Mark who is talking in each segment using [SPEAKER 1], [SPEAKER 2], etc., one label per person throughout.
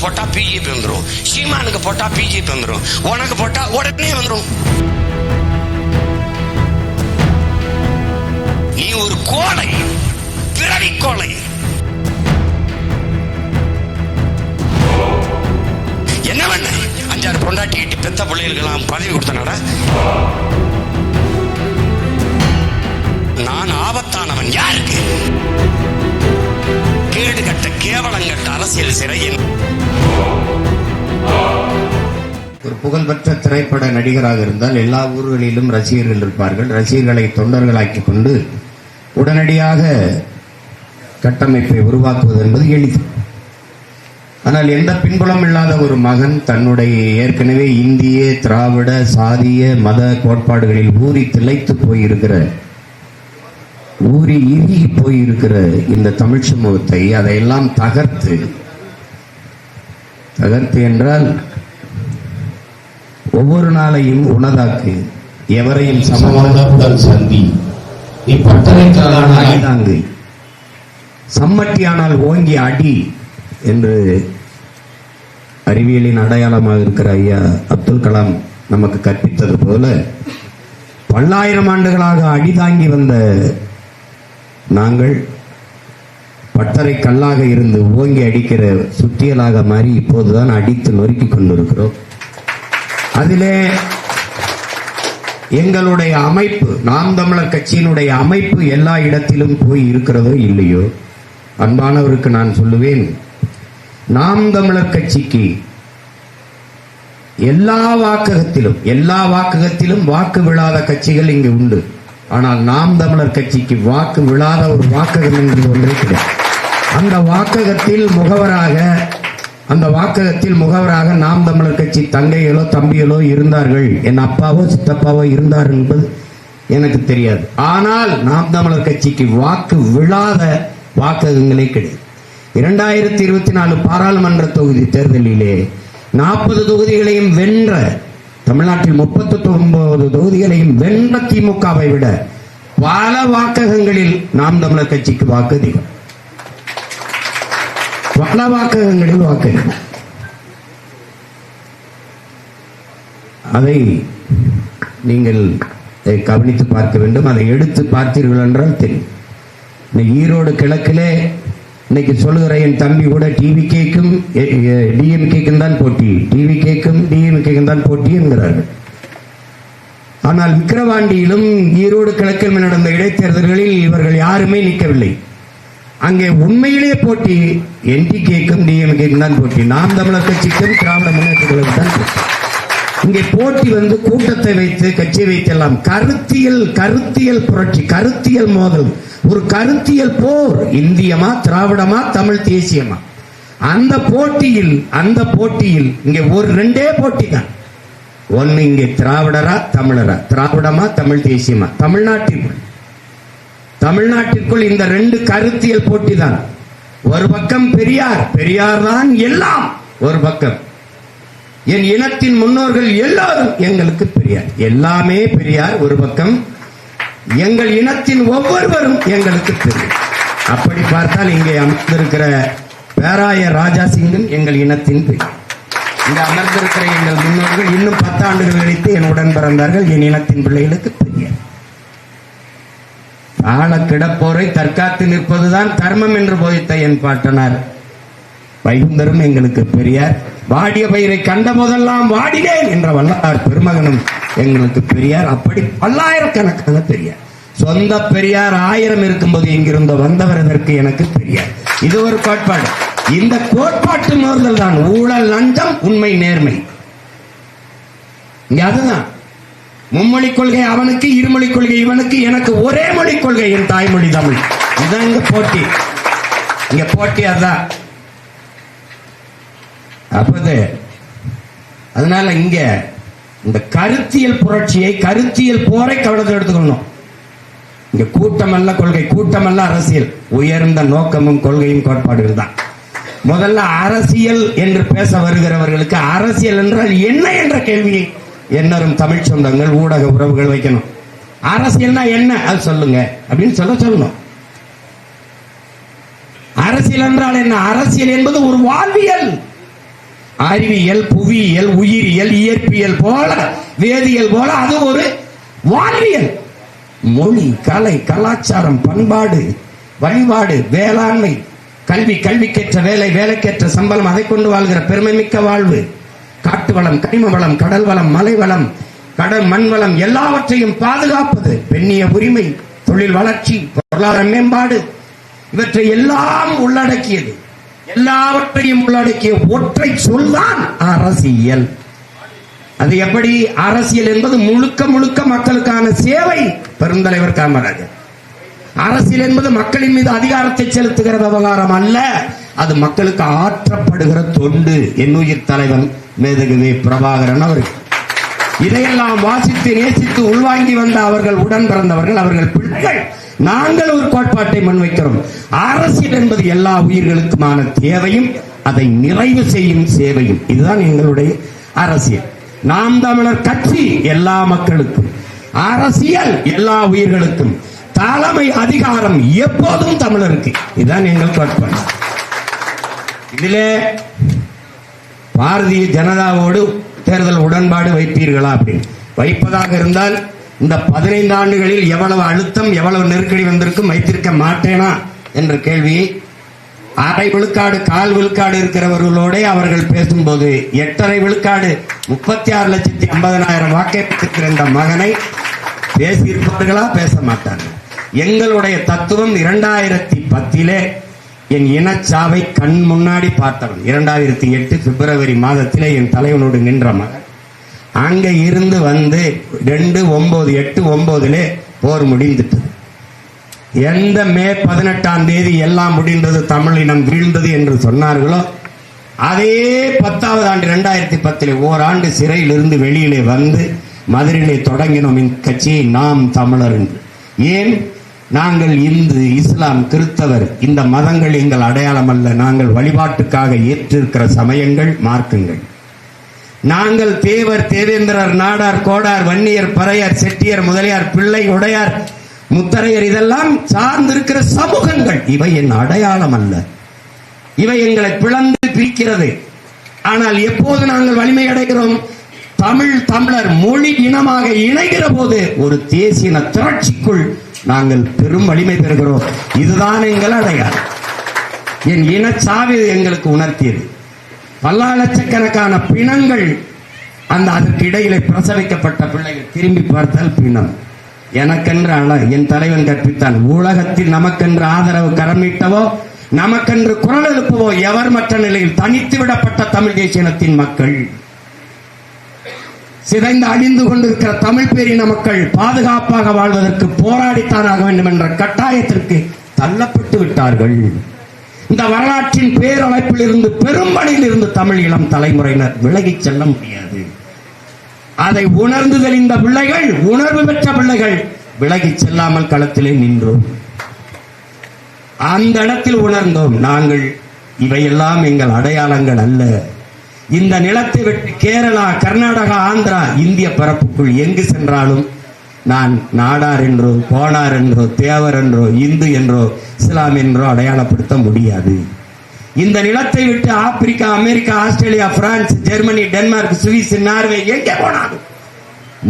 [SPEAKER 1] போட்டா பிஜேபி வந்துடும், சீமானுக்கு போட்டா பிஜேபி வந்துடும், உனக்கு போட்டா உடனே வந்துடும். நீ ஒரு கோழை, பிறவி கோழை. என்ன பண்ண? 5-6 பொண்டாட்டிக்கிட்டு பெத்த பிள்ளைகளுக்கெல்லாம் பதவி கொடுத்தனடா. நான் ஆபத்தானவன் யாருக்கு? கேடு கட்ட கேவலங்கட்ட அரசியல் சிறையின்
[SPEAKER 2] ஒரு புகழ்பெற்ற திரைப்பட நடிகராக இருந்தால் எல்லா ஊர்களிலும் ரசிகர்கள் இருப்பார்கள். ரசிகர்களை தொண்டர்களாக்கிக் கொண்டு உடனடியாக கட்டமைப்பை உருவாக்குவது என்பது எளிது. ஆனால் எந்த பின்புலம் இல்லாத ஒரு மகன் தன்னுடைய ஏற்கனவே இந்திய திராவிட சாதிய மத கோட்பாடுகளில் ஊறி திளைத்து போயிருக்கிற, ஊறி இறுகி போயிருக்கிற இந்த தமிழ் சமூகத்தை அதையெல்லாம் தகர்த்து என்றால் ஒவ்வொரு நாளையும் உணதாக்கு, எவரையும் சமமாக சந்தி, நீ பட்டறைக்கான அடிதாங்கு, சம்மட்டியானால் ஓங்கி அடி என்று அறிவியலின் அடையாளமாக இருக்கிற ஐயா அப்துல் கலாம் நமக்கு கற்பித்தது போல, பல்லாயிரம் ஆண்டுகளாக அடிதாங்கி வந்த நாங்கள் பட்டறை கல்லாக இருந்து ஓங்கி அடிக்கிற சுத்தியலாக மாறி இப்போதுதான் அடித்து நொறுக்கி கொண்டிருக்கிறோம். அதிலே எங்களுடைய அமைப்பு, நாம் தமிழர் கட்சியினுடைய அமைப்பு எல்லா இடத்திலும் போய் இருக்கிறதோ இல்லையோ, அன்பானவருக்கு நான் சொல்லுவேன், நாம் தமிழர் கட்சிக்கு எல்லா வாக்ககத்திலும் வாக்கு விழாத கட்சிகள் இங்கு உண்டு. ஆனால் நாம் தமிழர் கட்சிக்கு வாக்கு விழாத ஒரு வாக்ககம் என்று ஒன்றே கிடையாது. அந்த வாக்ககத்தில் முகவராக நாம் தமிழர் கட்சி தங்கைகளோ தம்பிகளோ இருந்தார்கள், என் அப்பாவோ சித்தப்பாவோ இருந்தார்கள் என்பது எனக்கு தெரியாது. ஆனால் நாம் தமிழர் கட்சிக்கு வாக்கு விழாத வாக்ககங்களே கிடையாது. 2024 பாராளுமன்ற தொகுதி தேர்தலிலே 40 தொகுதிகளையும் வென்ற, தமிழ்நாட்டில் 39 தொகுதிகளையும் வென்ற திமுகவை விட பல வாக்ககங்களில் நாம் தமிழர் கட்சிக்கு வாக்கு அதிகம். பல வாக்ககங்களில் வாக்கு. அதை நீங்கள் கவனித்து பார்க்க வேண்டும். அதை எடுத்து பார்த்தீர்கள் என்றால் தெரியும். ஈரோடு கிழக்கிலே இன்னைக்கு சொல்லுகிற என் தம்பி கூட டிவிகேக்கும் டிஎம்கேக்கும் தான் போட்டி, டிவிகேக்கும் டிஎம்கேக்கும் தான் போட்டி என்கிறார்கள். ஆனால் விக்கிரவாண்டியிலும் ஈரோடு கிழக்கில் நடந்த இடைத்தேர்தல்களில் இவர்கள் யாருமே நிற்கவில்லை. அங்கே உண்மையிலே போட்டி என்டிகேக்கும் டிஎம்கேக்கும் தான் போட்டி, நாம் தமிழர் கட்சிக்கும் திராவிட முன்னேற்ற கழகத்துக்கும் தான் போட்டி. இங்கே போட்டி கூட்டத்தை வைத்து கட்சியை வைத்தெல்லாம் கருத்தியல் புரட்சி, கருத்தியல் மோதல், ஒரு கருத்தியல் போர். இந்தியமா திராவிடமா தமிழ் தேசியமா? அந்த போட்டியில் இங்கே ஒரு 2 போட்டி தான். ஒன்னு இங்கே திராவிடரா தமிழரா, திராவிடமா தமிழ் தேசியமா? தமிழ்நாட்டிற்குள் இந்த 2 கருத்தியல் போட்டி தான். ஒரு பக்கம் பெரியார் தான் எல்லாம், ஒரு பக்கம் என் இனத்தின் முன்னோர்கள் எல்லாரும் எங்களுக்கு பெரியார், எல்லாமே பெரியார் ஒரு பக்கம், எங்கள் இனத்தின் ஒவ்வொருவரும் எங்களுக்கு பெரியார். அப்படி பார்த்தால் இங்கே அமர்ந்திருக்கிற பேராய ராஜா சிங்கும் எங்கள் இனத்தின் பெரியார். இங்கே அமர்ந்திருக்கிற எங்கள் முன்னோர்கள் இன்னும் 10 ஆண்டுகள் கழித்து என்னுடன் பிறந்தார்கள், என் இனத்தின் பிள்ளைகளுக்கு பெரியார். ஆள கிடப்போரை தற்காத்து நிற்பதுதான் தர்மம் என்று போதித்த என் பாட்டனார் வைகுந்தரும் எங்களுக்கு பெரியார். வாடிய பயிரை கண்ட போதெல்லாம் வாடினேன் என்ற வல்லார் பெருமகனும் எங்களுக்கு பெரியார். அப்படி பல்லாயிரக்கணக்கான பெரியார். சொந்த பெரியார் 1000 இருக்கும்போது எங்கிருந்தோ வந்தவர் இதற்கு எனக்கு பெரியார். இது ஒரு கோட்பாடு. இந்த கோட்பாட்டு மோதல் தான் ஊழல், லஞ்சம், உண்மை, நேர்மை. இங்க அதுதான் மும்மொழி கொள்கை அவனுக்கு, இருமொழி கொள்கை இவனுக்கு, எனக்கு ஒரே மொழி கொள்கை, என் தாய்மொழி தமிழ். இதுதான் இங்க போட்டி. இங்க போட்டி அதுதான். அப்போது அதனால இங்க இந்த கருத்தியல் புரட்சியை, கருத்தியல் போரை கவனத்தில் எடுத்துக்கணும். இங்க கூட்டம் அல்ல கொள்கை, கூட்டம் அல்ல அரசியல். உயர்ந்த நோக்கமும் கொள்கையும் கோட்பாடுகள் தான். முதல்ல அரசியல் என்று பேச வருகிறவர்களுக்கு அரசியல் என்றால் என்ன என்ற கேள்வியை என்னரும் தமிழ் சொந்தங்கள், ஊடக உறவுகள் வைக்கணும். அரசியல்னா என்ன அது சொல்லுங்க அப்படின்னு சொல்லணும். அரசியல் என்றால் என்ன? அரசியல் என்பது ஒரு வாழ்வியல். அறிவியல், புவியியல், உயிரியல், இயற்பியல் போல, வேதியியல் போல அது ஒரு வாழ்வியல். மொழி, கலை, கலாச்சாரம், பண்பாடு, வழிபாடு, வேளாண்மை, கல்வி, கல்விக்கேற்ற வேலை, வேலைக்கேற்ற சம்பளம், அதை கொண்டு வாழ்கிற பெருமை மிக்க வாழ்வு, காட்டு வளம், கனிம வளம், கடல் வளம், மலை வளம், கடல் மண் வளம் எல்லாவற்றையும் பாதுகாப்பது, பெண்ணிய உரிமை, தொழில் வளர்ச்சி, பொருளாதார மேம்பாடு, இவற்றை எல்லாம் உள்ளடக்கியது. எல்லாவற்றையும் உள்ளடக்கிய ஒற்றை சொல்தான் அரசியல். அது எப்படி? அரசியல் என்பது முழுக்க முழுக்க மக்களுக்கான சேவை. பெருந்தலைவர் காமராஜர், அரசியல் என்பது மக்களின் மீது அதிகாரத்தை செலுத்துகிற விவகாரம் அல்ல, அது மக்களுக்கு ஆற்றப்படுகிற தொண்டு. என்னுயிர் தலைவன் மேதகுவே பிரபாகரன் அவர்கள் இதையெல்லாம் வாசித்து நேசித்து உள்வாங்கி வந்த அவர்கள் உடன் பிறந்தவர்கள், அவர்கள் பிள்ளைகள். நாங்கள் ஒரு கோட்பாட்டை முன்வைக்கிறோம். அரசியல் என்பது எல்லா உயிர்களுக்குமான தேவையும் அதை நிறைவு செய்யும் சேவையும். இதுதான் எங்களுடைய அரசியல். நாம் தமிழர் கட்சி எல்லா மக்களுக்கும், அரசியல் எல்லா உயிர்களுக்கும், தலைமை அதிகாரம் எப்போதும் தமிழருக்கு. இதுதான் எங்கள் கோட்பாடு. இதிலே பாரதிய ஜனதாவோடு தேர்தல் உடன்பாடு வைப்பீர்களா? அப்படின்னு வைப்பதாக இருந்தால் இந்த 15 ஆண்டுகளில் எவ்வளவு அழுத்தம், எவ்வளவு நெருக்கடி வந்திருக்கும், வைத்திருக்க மாட்டேனா என்ற கேள்வியை அரை விழுக்காடு, கால் விழுக்காடு இருக்கிறவர்களோட அவர்கள் பேசும்போது 8.5 விழுக்காடு 36,50,000 வாக்கை பெற்றிருக்கிற இந்த மகனை பேசியிருப்பார்களா? பேச மாட்டார்கள். எங்களுடைய தத்துவம் 2010 என் இனச்சாவை கண் முன்னாடி பார்த்தவன். 2008 பிப்ரவரி மாதத்திலே என் தலைவனோடு நின்ற மகன் அங்க இருந்து வந்து 2/9/8/9 போர் முடிந்துட்டது. எந்த மே 18ஆம் தேதி எல்லாம் முடிந்தது, தமிழினம் வீழ்ந்தது என்று சொன்னார்களோ அதே 10வது ஆண்டு 2010 ஓராண்டு சிறையிலிருந்து வெளியிலே வந்து மதுரையிலே தொடங்கினோம் இந்த கட்சியை, நாம் தமிழர் என்று. ஏன்? நாங்கள் இந்து, இஸ்லாம், கிறிஸ்தவர், இந்த மதங்கள் எங்கள் அடையாளம் அல்ல. நாங்கள் வழிபாட்டுக்காக ஏற்றிருக்கிற சமயங்கள், மார்க்கங்கள். நாங்கள் தேவர், தேவேந்திரர், நாடார், கோடார், வன்னியர், பறையர், செட்டியர், முதலியார், பிள்ளை, உடையார், முத்தரையர், இதெல்லாம் சார்ந்திருக்கிற சமூகங்கள். இவை என் அடையாளம் அல்ல. இவை எங்களை பிளந்து பிரிக்கிறது. ஆனால் எப்போது நாங்கள் வலிமை அடைகிறோம்? தமிழர் மொழி இனமாக இணைகிற போது ஒரு தேசிய திரட்சிக்குள் நாங்கள் பெரும் வலிமை பெறுகிறோம். இதுதான் எங்கள் அடையாளம். என் இனச்சாவி எங்களுக்கு உணர்த்தியது. பல லட்சக்கணக்கான பிணங்கள், அதற்கு இடையிலே பிரசவிக்கப்பட்ட பிள்ளைகள் திரும்பி பார்த்தால் பிணம். எனக்கென்று என் தலைவன் கற்பித்தான். உலகத்தில் நமக்கென்று ஆதரவு கரம் நீட்டவோ, நமக்கென்று குரல் எழுப்பவோ எவர் மற்ற நிலையில் தனித்து விடப்பட்ட தமிழ் தேசியத்தின் மக்கள், சிதைந்து அழிந்து கொண்டிருக்கிற தமிழ் பேரின மக்கள் பாதுகாப்பாக வாழ்வதற்கு போராடித்தானாக வேண்டும் என்ற கட்டாயத்திற்கு தள்ளப்பட்டு விட்டார்கள். இந்த வரலாற்றின் பேரழைப்பில் இருந்து, பெரும்பணியில் இருந்து தமிழ் இளம் தலைமுறையினர் விலகிச் செல்ல முடியாது. அதை உணர்ந்து தெளிந்த பிள்ளைகள், உணர்வு பெற்ற பிள்ளைகள் விலகிச் செல்லாமல் களத்திலே நின்றோம். அந்த இடத்தில் உணர்ந்தோம், நாங்கள் இவையெல்லாம் எங்கள் அடையாளங்கள் அல்ல. இந்த நிலத்தை விட்டு கேரளா, கர்நாடகா, ஆந்திரா, இந்திய பரப்புக்குள் எங்கு சென்றாலும் நான் நாடார் என்றோ, கோனார் என்றோ, தேவர் என்றோ, இந்து என்றோ, இஸ்லாம் என்றோ அடையாளப்படுத்த முடியாது. இந்த நிலத்தை விட்டு Africa, America, Australia, France, Germany, Denmark, Swiss, Norway எங்கே போனாலும்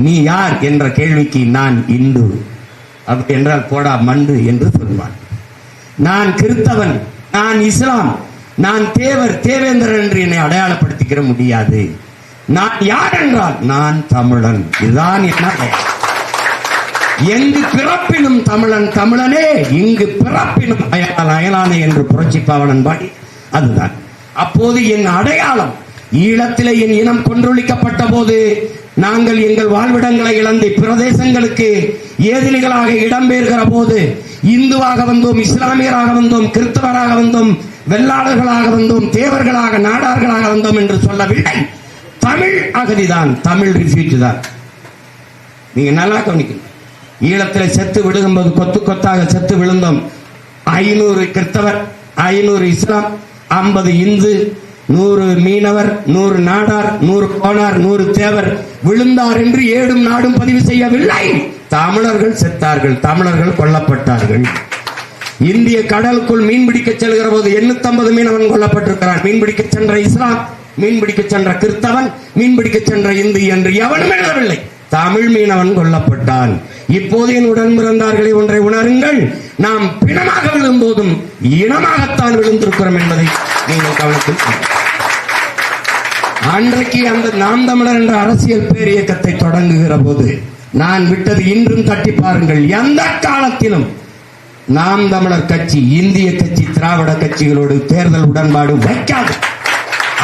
[SPEAKER 2] நீ யார் என்ற கேள்விக்கு நான் இந்து, அப்படி என்றால் போடா மண்டு என்று சொல்வான். நான் கிறிஸ்தவன், நான் இஸ்லாம், நான் தேவர், தேவேந்திரன் என்று என்னை அடையாளப்படுத்திக்கிற முடியாது. நான் யார் என்றால் நான் தமிழன். இதுதான் என்ன அடையாளம். எங்கு பிறப்பினும் தமிழன் தமிழனே, இங்கு பிறப்பினும் அயலானே என்று புரட்சி பாவலன் பாடி அதுதான். அப்போது என் அடையாளம். ஈழத்திலே என் இனம் கொன்றொழிக்கப்பட்ட போது நாங்கள் எங்கள் வாழ்விடங்களை இழந்து பிரதேசங்களுக்கு ஏதிலிகளாக இடம்பெயர்கிற போது இந்துவாக வந்தோம், இஸ்லாமியராக வந்தோம், கிறிஸ்தவராக வந்தோம், வெள்ளாளர்களாக வந்தோம், தேவர்களாக, நாடார்களாக வந்தோம் என்று சொல்லவில்லை. தமிழ் அகதிதான், தமிழ் ரிஃப்யூஜி தான். நீங்க நல்லா கவனிக்கணும். ஈழத்தில் செத்து விழுகும்போது கொத்து கொத்தாக செத்து விழுந்தோம். 500 கிறிஸ்தவர், 500 இஸ்லாம், 50 இந்து, 100 மீனவர், 100 நாடார், 100 கோனார், 100 தேவர் விழுந்தார் என்று ஏடும் நாடும் பதிவு செய்யவில்லை. தமிழர்கள் செத்தார்கள், தமிழர்கள் கொல்லப்பட்டார்கள். இந்திய கடலுக்குள் மீன்பிடிக்க செல்கிற போது 850 மீனவன் கொல்லப்பட்டிருக்கிறார். மீன்பிடிக்க சென்ற இஸ்லாம் மீன்பிடிக்க சென்ற கிறிஸ்தவன், மீன்பிடிக்க சென்ற இந்து என்று எவனும் எழுதவில்லை. தமிழ் மீனவன் கொல்லப்பட்டான். இப்போது என் உடன் பிறந்தார்களை ஒன்றை உணருங்கள், நாம் பிணமாக விழும்போதும் இனமாகத்தான் விழுந்திருக்கிறோம் என்பதை நீங்கள் கவனத்தில். அன்றைக்கு அந்த நாம் தமிழர் என்ற அரசியல் பேரியக்கத்தை தொடங்குகிற போது நான் விட்டது இன்றும் தட்டி பாருங்கள். எந்த காலத்திலும் நாம் தமிழர் கட்சி இந்திய கட்சி திராவிட கட்சிகளோடு தேர்தல் உடன்பாடு வைக்காது.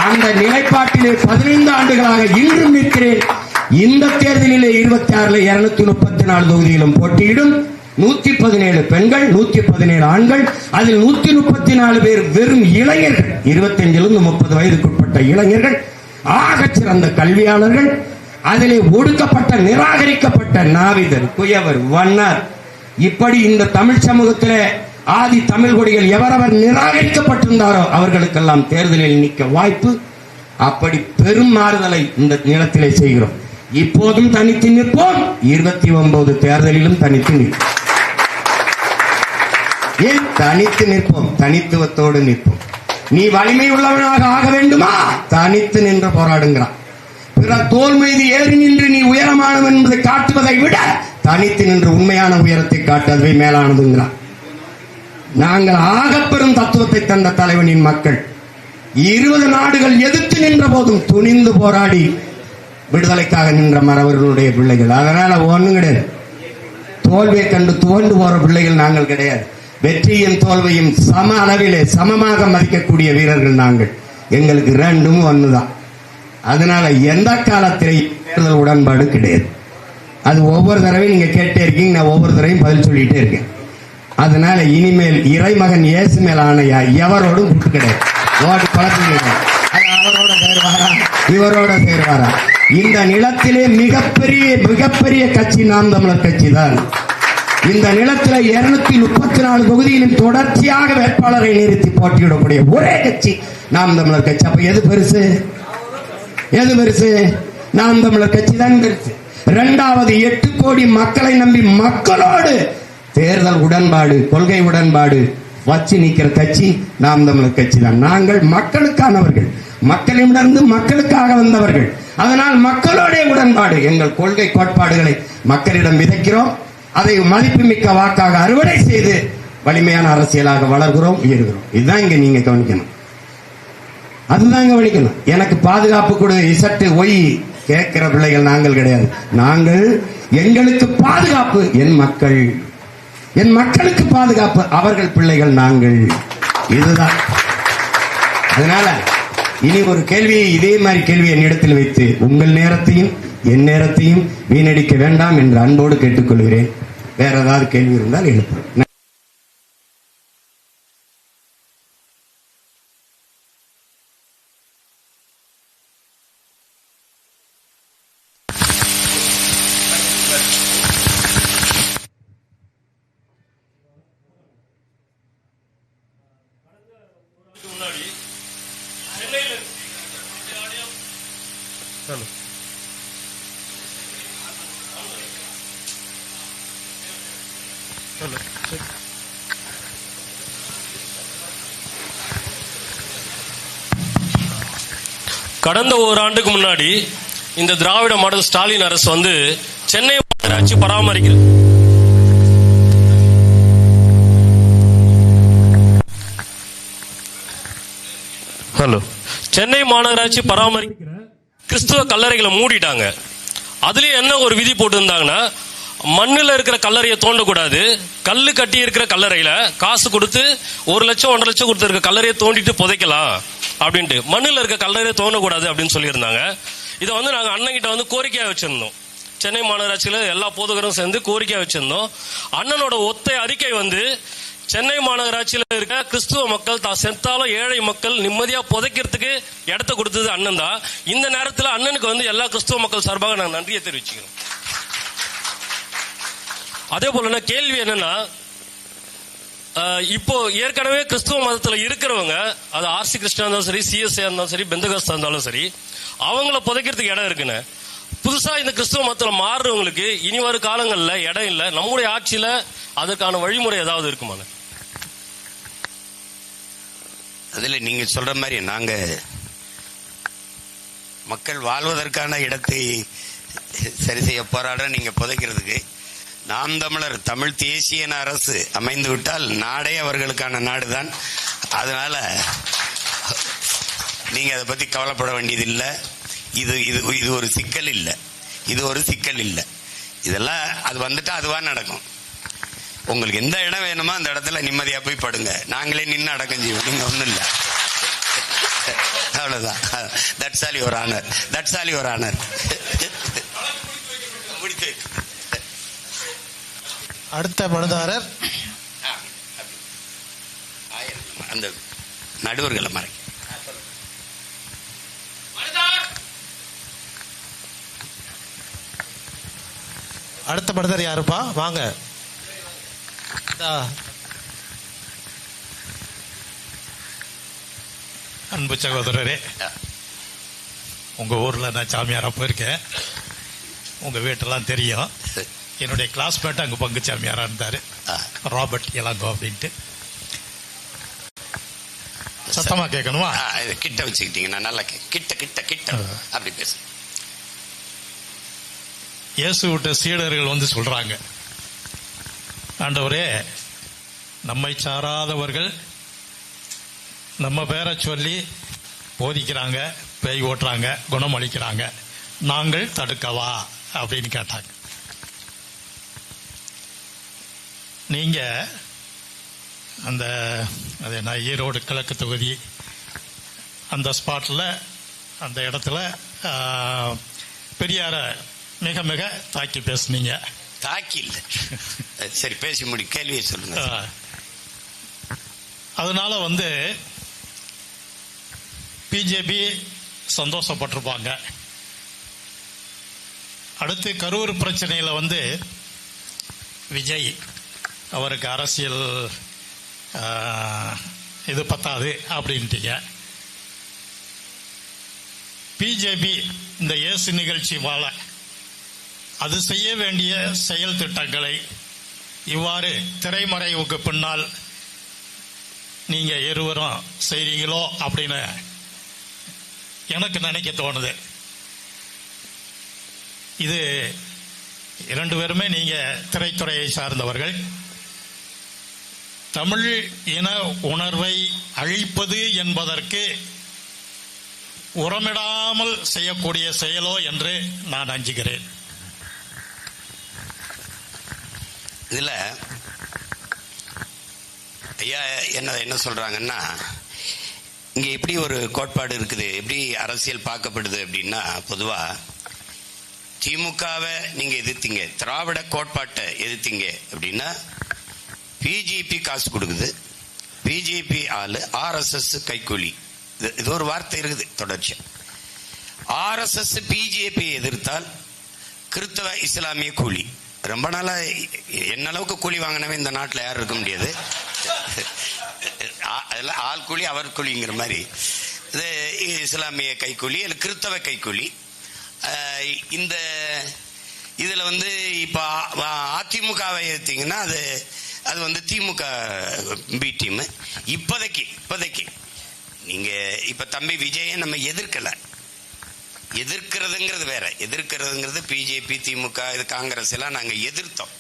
[SPEAKER 2] அந்த நிலைப்பாட்டிலே 15 ஆண்டுகளாக இன்றும் நிற்கிறேன். இந்த தேர்தலிலே 26 234 தொகுதியிலும் போட்டியிடும் 117 பெண்கள், 117 ஆண்கள், அதில் 134 பேர் வெறும் இளைஞர்கள், 25 30 வயதுக்குட்பட்ட இளைஞர்கள், ஆகச் சிறந்த கல்வியாளர்கள். அதிலே ஒடுக்கப்பட்ட நிராகரிக்கப்பட்ட நாவிதர், குயவர், வண்ணார், இப்படி இந்த தமிழ் சமூகத்திலே ஆதி தமிழ் கொடிகள் எவரவர் நிராகரிக்கப்பட்டிருந்தாரோ அவர்களுக்கெல்லாம் தேர்தலில் நிற்க வாய்ப்பு. அப்படி பெரும் மாறுதலை இந்த நிலத்திலே செய்கிறோம். இப்போதும் தனித்து நிற்போம். 29 தேர்தலிலும் தனித்து நிற்போம். ஏன் தனித்து நிற்போம்? தனித்துவத்தோடு நிற்போம். நீ வலிமை உள்ளவனாக ஆக வேண்டுமா? தனித்து நின்று போராடுங்கிறான். பிற தோல் மீது ஏறி நின்று நீ உயரமானவன் என்பதை காட்டுவதை விட தனித்து நின்று உண்மையான உயரத்தை காட்டுவதை மேலானதுங்கிறான். நாங்கள் ஆகப்பெரும் தத்துவத்தை தந்த தலைவனின் மக்கள் 20 நாடுகள் எதிர்த்து நின்ற போதும் துணிந்து போராடி விடுதலைக்காக நின்ற மறவர்களுடைய பிள்ளைகள். அதனால ஒண்ணும் கிடையாது. தோல்வியை கண்டு துவண்டு போற பிள்ளைகள் நாங்கள் கிடையாது. வெற்றியும் தோல்வையும் சம அளவிலே சமமாக மதிக்கக்கூடிய வீரர்கள் நாங்கள். எங்களுக்கு ரெண்டும் ஒண்ணுதான். அதனால எந்த காலத்திலேயும் தேர்தல் உடன்பாடு கிடையாது. அது ஒவ்வொரு தடவையும் நீங்க கேட்டே இருக்கீங்க, நான் ஒவ்வொரு தடவையும் பதில் சொல்லிட்டே இருக்கேன். அதனால இனிமேல் இறைமகன் இயேசு மேல் ஆணையா எவரோடும் கூட்டு கிடையாது. ஓட்டு பழக்கம் அவரோட சேருவாரா இவரோட சேருவாரா? இந்த நிலத்திலே மிகப்பெரிய கட்சி நாம் தமிழர் கட்சி தான். இந்த நிலத்தில் 234 தொகுதியிலும் தொடர்ச்சியாக வேட்பாளரை நிறுத்தி போட்டியிடக்கூடிய ஒரே கட்சி நாம் தமிழர் கட்சி. அப்ப எது பெருசு? நாம் தமிழர் கட்சி தான் பெருசு. இரண்டாவது 8 கோடி மக்களை நம்பி மக்களோடு தேர்தல் உடன்பாடு, கொள்கை உடன்பாடு வச்சு நிற்கிற கட்சி நாம் தமிழர் கட்சி தான். நாங்கள் மக்களுக்கானவர்கள், மக்களிடமிருந்து மக்களுக்காக வந்தவர்கள். அதனால் மக்களோட உடன்பாடு, எங்கள் கொள்கை கோட்பாடுகளை மக்களிடம் விதைக்கிறோம். அதை மதிப்புமிக்க வாக்காக அறுவடை செய்து வலிமையான அரசியலாக வளர்கிறோம், உயர்கிறோம். இதுதான் இங்க நீங்க கவனிக்கணும். அதுதான் கவனிக்கணும். எனக்கு பாதுகாப்பு கொடு இசட்டு ஒய் கேட்கிற பிள்ளைகள் நாங்கள் கிடையாது. நாங்கள் எங்களுக்கு பாதுகாப்பு என் மக்களுக்கு பாதுகாப்பு, அவர்கள் பிள்ளைகள் நாங்கள். இதுதான். அதனால இனி ஒரு கேள்வியை, இதே மாதிரி கேள்வி என்னிடத்தில் வைத்து உங்கள் நேரத்தையும் என் நேரத்தையும் வீணடிக்க வேண்டாம் என்று அன்போடு கேட்டுக்கொள்கிறேன். வேற ஏதாவது கேள்வி இருந்தால் எழுப்புறேன்.
[SPEAKER 3] கடந்த ஓராண்டுக்கு முன்னாடி இந்த திராவிட மாடல் ஸ்டாலின் அரசு வந்து சென்னை மாநகராட்சி பராமரிக்கிறது. சென்னை மாநகராட்சி பராமரிக்கிற கிறிஸ்துவ கல்லறைகளை மூடிட்டாங்க. அதுலயும் என்ன ஒரு விதி போட்டிருந்தாங்கன்னா, மண்ணில் இருக்கிற கல்லறையை தோண்டக்கூடாது, கல்லு கட்டி இருக்கிற கல்லறையில காசு கொடுத்து 1 லட்சம் 1.5 லட்சம் கொடுத்து இருக்க கல்லறையை தோண்டிட்டு புதைக்கலாம் அப்படின்ட்டு, மண்ணில் இருக்க கல்லறையை தோண்டக்கூடாது அப்படின்னு சொல்லியிருந்தாங்க. இதை வந்து நாங்கள் அண்ணன்கிட்ட வந்து கோரிக்கையா வச்சிருந்தோம். சென்னை மாநகராட்சியில எல்லா போதுகரும் சேர்ந்து கோரிக்கையா வச்சிருந்தோம். அண்ணனோட ஒத்தை அறிக்கை வந்து சென்னை மாநகராட்சியில் இருக்க கிறிஸ்துவ மக்கள் தான் செத்தாலும் ஏழை மக்கள் நிம்மதியா புதைக்கிறதுக்கு இடத்த கொடுத்தது அண்ணன் தான். இந்த நேரத்தில் அண்ணனுக்கு வந்து எல்லா கிறிஸ்துவ மக்கள் சார்பாக நாங்கள் நன்றியை தெரிவிச்சுக்கிறோம். அதே போல கேள்வி என்னன்னா, இப்போ ஏற்கனவே கிறிஸ்துவ மதத்தில் இருக்கிறவங்க, அது ஆர்சி கிறிஸ்டியா இருந்தாலும் சரி, சிஎஸ்ஐ இருந்தாலும் சரி, பெந்தகோஸ்தா இருந்தாலும் சரி, அவங்கள புதைக்கிறதுக்கு இடம் இருக்குன்னு, புதுசா இந்த கிறிஸ்துவ மதத்தில் மாறுறவங்களுக்கு இனி வரும் காலங்களில் இடம் இல்லை. நம்முடைய ஆட்சியில அதற்கான வழிமுறை ஏதாவது இருக்குமா?
[SPEAKER 1] அதுல நீங்க சொல்ற மாதிரி நாங்க மக்கள் வாழ்வதற்கான இடத்தை சரி செய்ய போராட நீங்க புதைக்கிறதுக்கு நாம் தமிழர் தமிழ் தேசிய அரசு அமைந்து விட்டால் நாடே அவர்களுக்கான நாடுதான். அதனால நீங்க அதை பத்தி கவலைப்பட வேண்டியதில்லை. இது இது இது ஒரு சிக்கல் இல்லை, இது ஒரு சிக்கல் இல்லை. இதெல்லாம் அது வந்துட்டா அதுவா நடக்கும். உங்களுக்கு எந்த இடம் வேணுமோ அந்த இடத்துல நிம்மதியா போய் படுங்க. நாங்களே நின்று அடக்கம் செய்வோம், நீங்க ஒண்ணும் இல்லை. அவ்வளவுதான். That's all your honour, that's all your honour.
[SPEAKER 4] அடுத்த மனுதாரர்
[SPEAKER 1] அந்த நடுவர்களை மறை.
[SPEAKER 4] அடுத்த மனுதாரர் யாருப்பா? வாங்க.
[SPEAKER 5] அன்பு சகோதரரே, உங்க ஊர்ல நான் சாமியாரா போயிருக்கேன். உங்க வீட்டெல்லாம் தெரியும். என்னுடைய கிளாஸ்மேட் அங்க பங்கு சாமியாரா இருந்தாரு, ராபர்ட் இளங்கோ அப்படின்ட்டு. சத்தமா கேட்கணுமா?
[SPEAKER 1] கிட்ட வச்சுக்கிட்டீங்கன்னா நல்லா கிட்ட கிட்ட கிட்ட அப்படி பேசு.
[SPEAKER 5] இயேசு விட்ட சீடர்கள் வந்து சொல்றாங்க, ஆண்டவரே, நம்மை சாராதவர்கள் நம்ம பேரை சொல்லி போதிக்கிறாங்க, பேய் ஓட்டுறாங்க, குணமளிக்கிறாங்க, நாங்கள் தடுக்கவா அப்படின்னு கேட்டாங்க. நீங்க அந்த ஈரோடு கிழக்கு தொகுதி அந்த ஸ்பாட்ல அந்த இடத்துல பெரியார மிக மிக தாக்கி பேசுனீங்க.
[SPEAKER 1] தாக்கி இல்லை, சரி பேசி முடி, கேள்வியை சொல்லுங்க.
[SPEAKER 5] அதனால வந்து பிஜேபி சந்தோஷப்பட்டிருப்பாங்க. அடுத்து கரூர் பிரச்சனையில வந்து விஜய் அவருக்கு அரசியல் இது பத்தாது அப்படின்ட்டீங்க. பிஜேபி இந்த இயேசு நிகழ்ச்சி வாழ அது செய்ய வேண்டிய செயல் திட்டங்களை இவ்வாறு திரைமறைவுக்கு பின்னால் நீங்க இருவரும் செய்றீங்களோ அப்படின்னு எனக்கு நினைக்க தோணுது. இது இரண்டு பேருமே நீங்க திரைத்துறையை சார்ந்தவர்கள். தமிழ் இன உணர்வை அழிப்பது என்பதற்கு உரமிடாமல் செய்யக்கூடிய செயலோ என்று நான் அஞ்சுகிறேன்.
[SPEAKER 1] இதுல ஐயா என்ன சொல்றாங்கன்னா, இங்க எப்படி ஒரு கோட்பாடு இருக்குது, எப்படி அரசியல் பார்க்கப்படுது அப்படின்னா, பொதுவா திமுகவை நீங்க எதிர்த்தீங்க, திராவிட கோட்பாட்டை எதிர்த்தீங்க அப்படின்னா பிஜேபி காசு கொடுக்குது, பிஜேபி ஆளு RSS கைக்கூலி, இது ஒரு வார்த்தை இருக்குது தொடர்ச்சியா. RSS பிஜேபி எதிர்த்தால் கிறிஸ்தவ இஸ்லாமிய கூலி. ரொம்ப நாளா என்ன அளவுக்கு கூலி வாங்கினவே இந்த நாட்டில் யாரும் இருக்க முடியாது. அதெல்லாம் ஆள் கூலி அவர் கூலிங்கிற மாதிரி. இது இஸ்லாமிய கைக்கூலி, கிறிஸ்தவ கைக்கூலி. இந்த இதுல வந்து இப்ப அதிமுகவை எடுத்தீங்கன்னா அது வந்து திமுக பி டீம். இப்போதைக்கு நீங்க இப்ப தம்பி விஜயை நம்ம எதிர்க்கல, எதிர்க்கிறதுங்கிறது வேற. எதிர்க்கிறதுங்கிறது பிஜேபி, திமுக, இது காங்கிரஸ் எல்லாம் நாங்க எதிர்த்தோம்.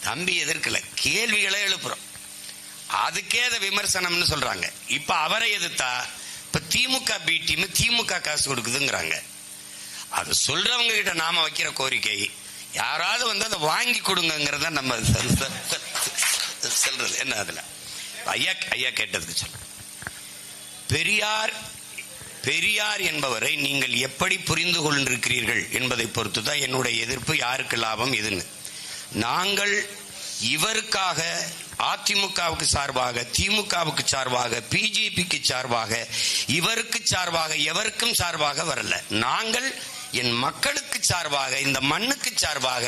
[SPEAKER 1] தம்பி எதிர்க்கல, கேள்விகளை எழுப்புறோம். அதுக்கே அதை விமர்சனம்னு சொல்றாங்க. இப்ப அவரை எதிர்த்தா இப்ப திமுக பி டீம், திமுக காசு கொடுக்குதுங்கிறாங்க. அது சொல்றவங்க கிட்ட நாம வைக்கிற கோரிக்கை, யாராவது வந்து அதை வாங்கி கொடுங்கிறத நம்ம சொல்றது என்ன. அதுல ஐயா கேட்டதுக்கு சொல்ல, பெரியார் என்பவரை நீங்கள் எப்படி புரிந்து கொண்டிருக்கிறீர்கள் என்பதை பொறுத்து தான் என்னுடைய எதிர்ப்பு. யாருக்கு லாபம் எதுன்னு நாங்கள் இவருக்காக அதிமுகவுக்கு சார்பாக, திமுகவுக்கு சார்பாக, பிஜேபிக்கு சார்பாக, இவருக்கு சார்பாக, எவருக்கும் சார்பாக வரல. நாங்கள் என் மக்களுக்கு சார்பாக, இந்த மண்ணுக்கு சார்பாக,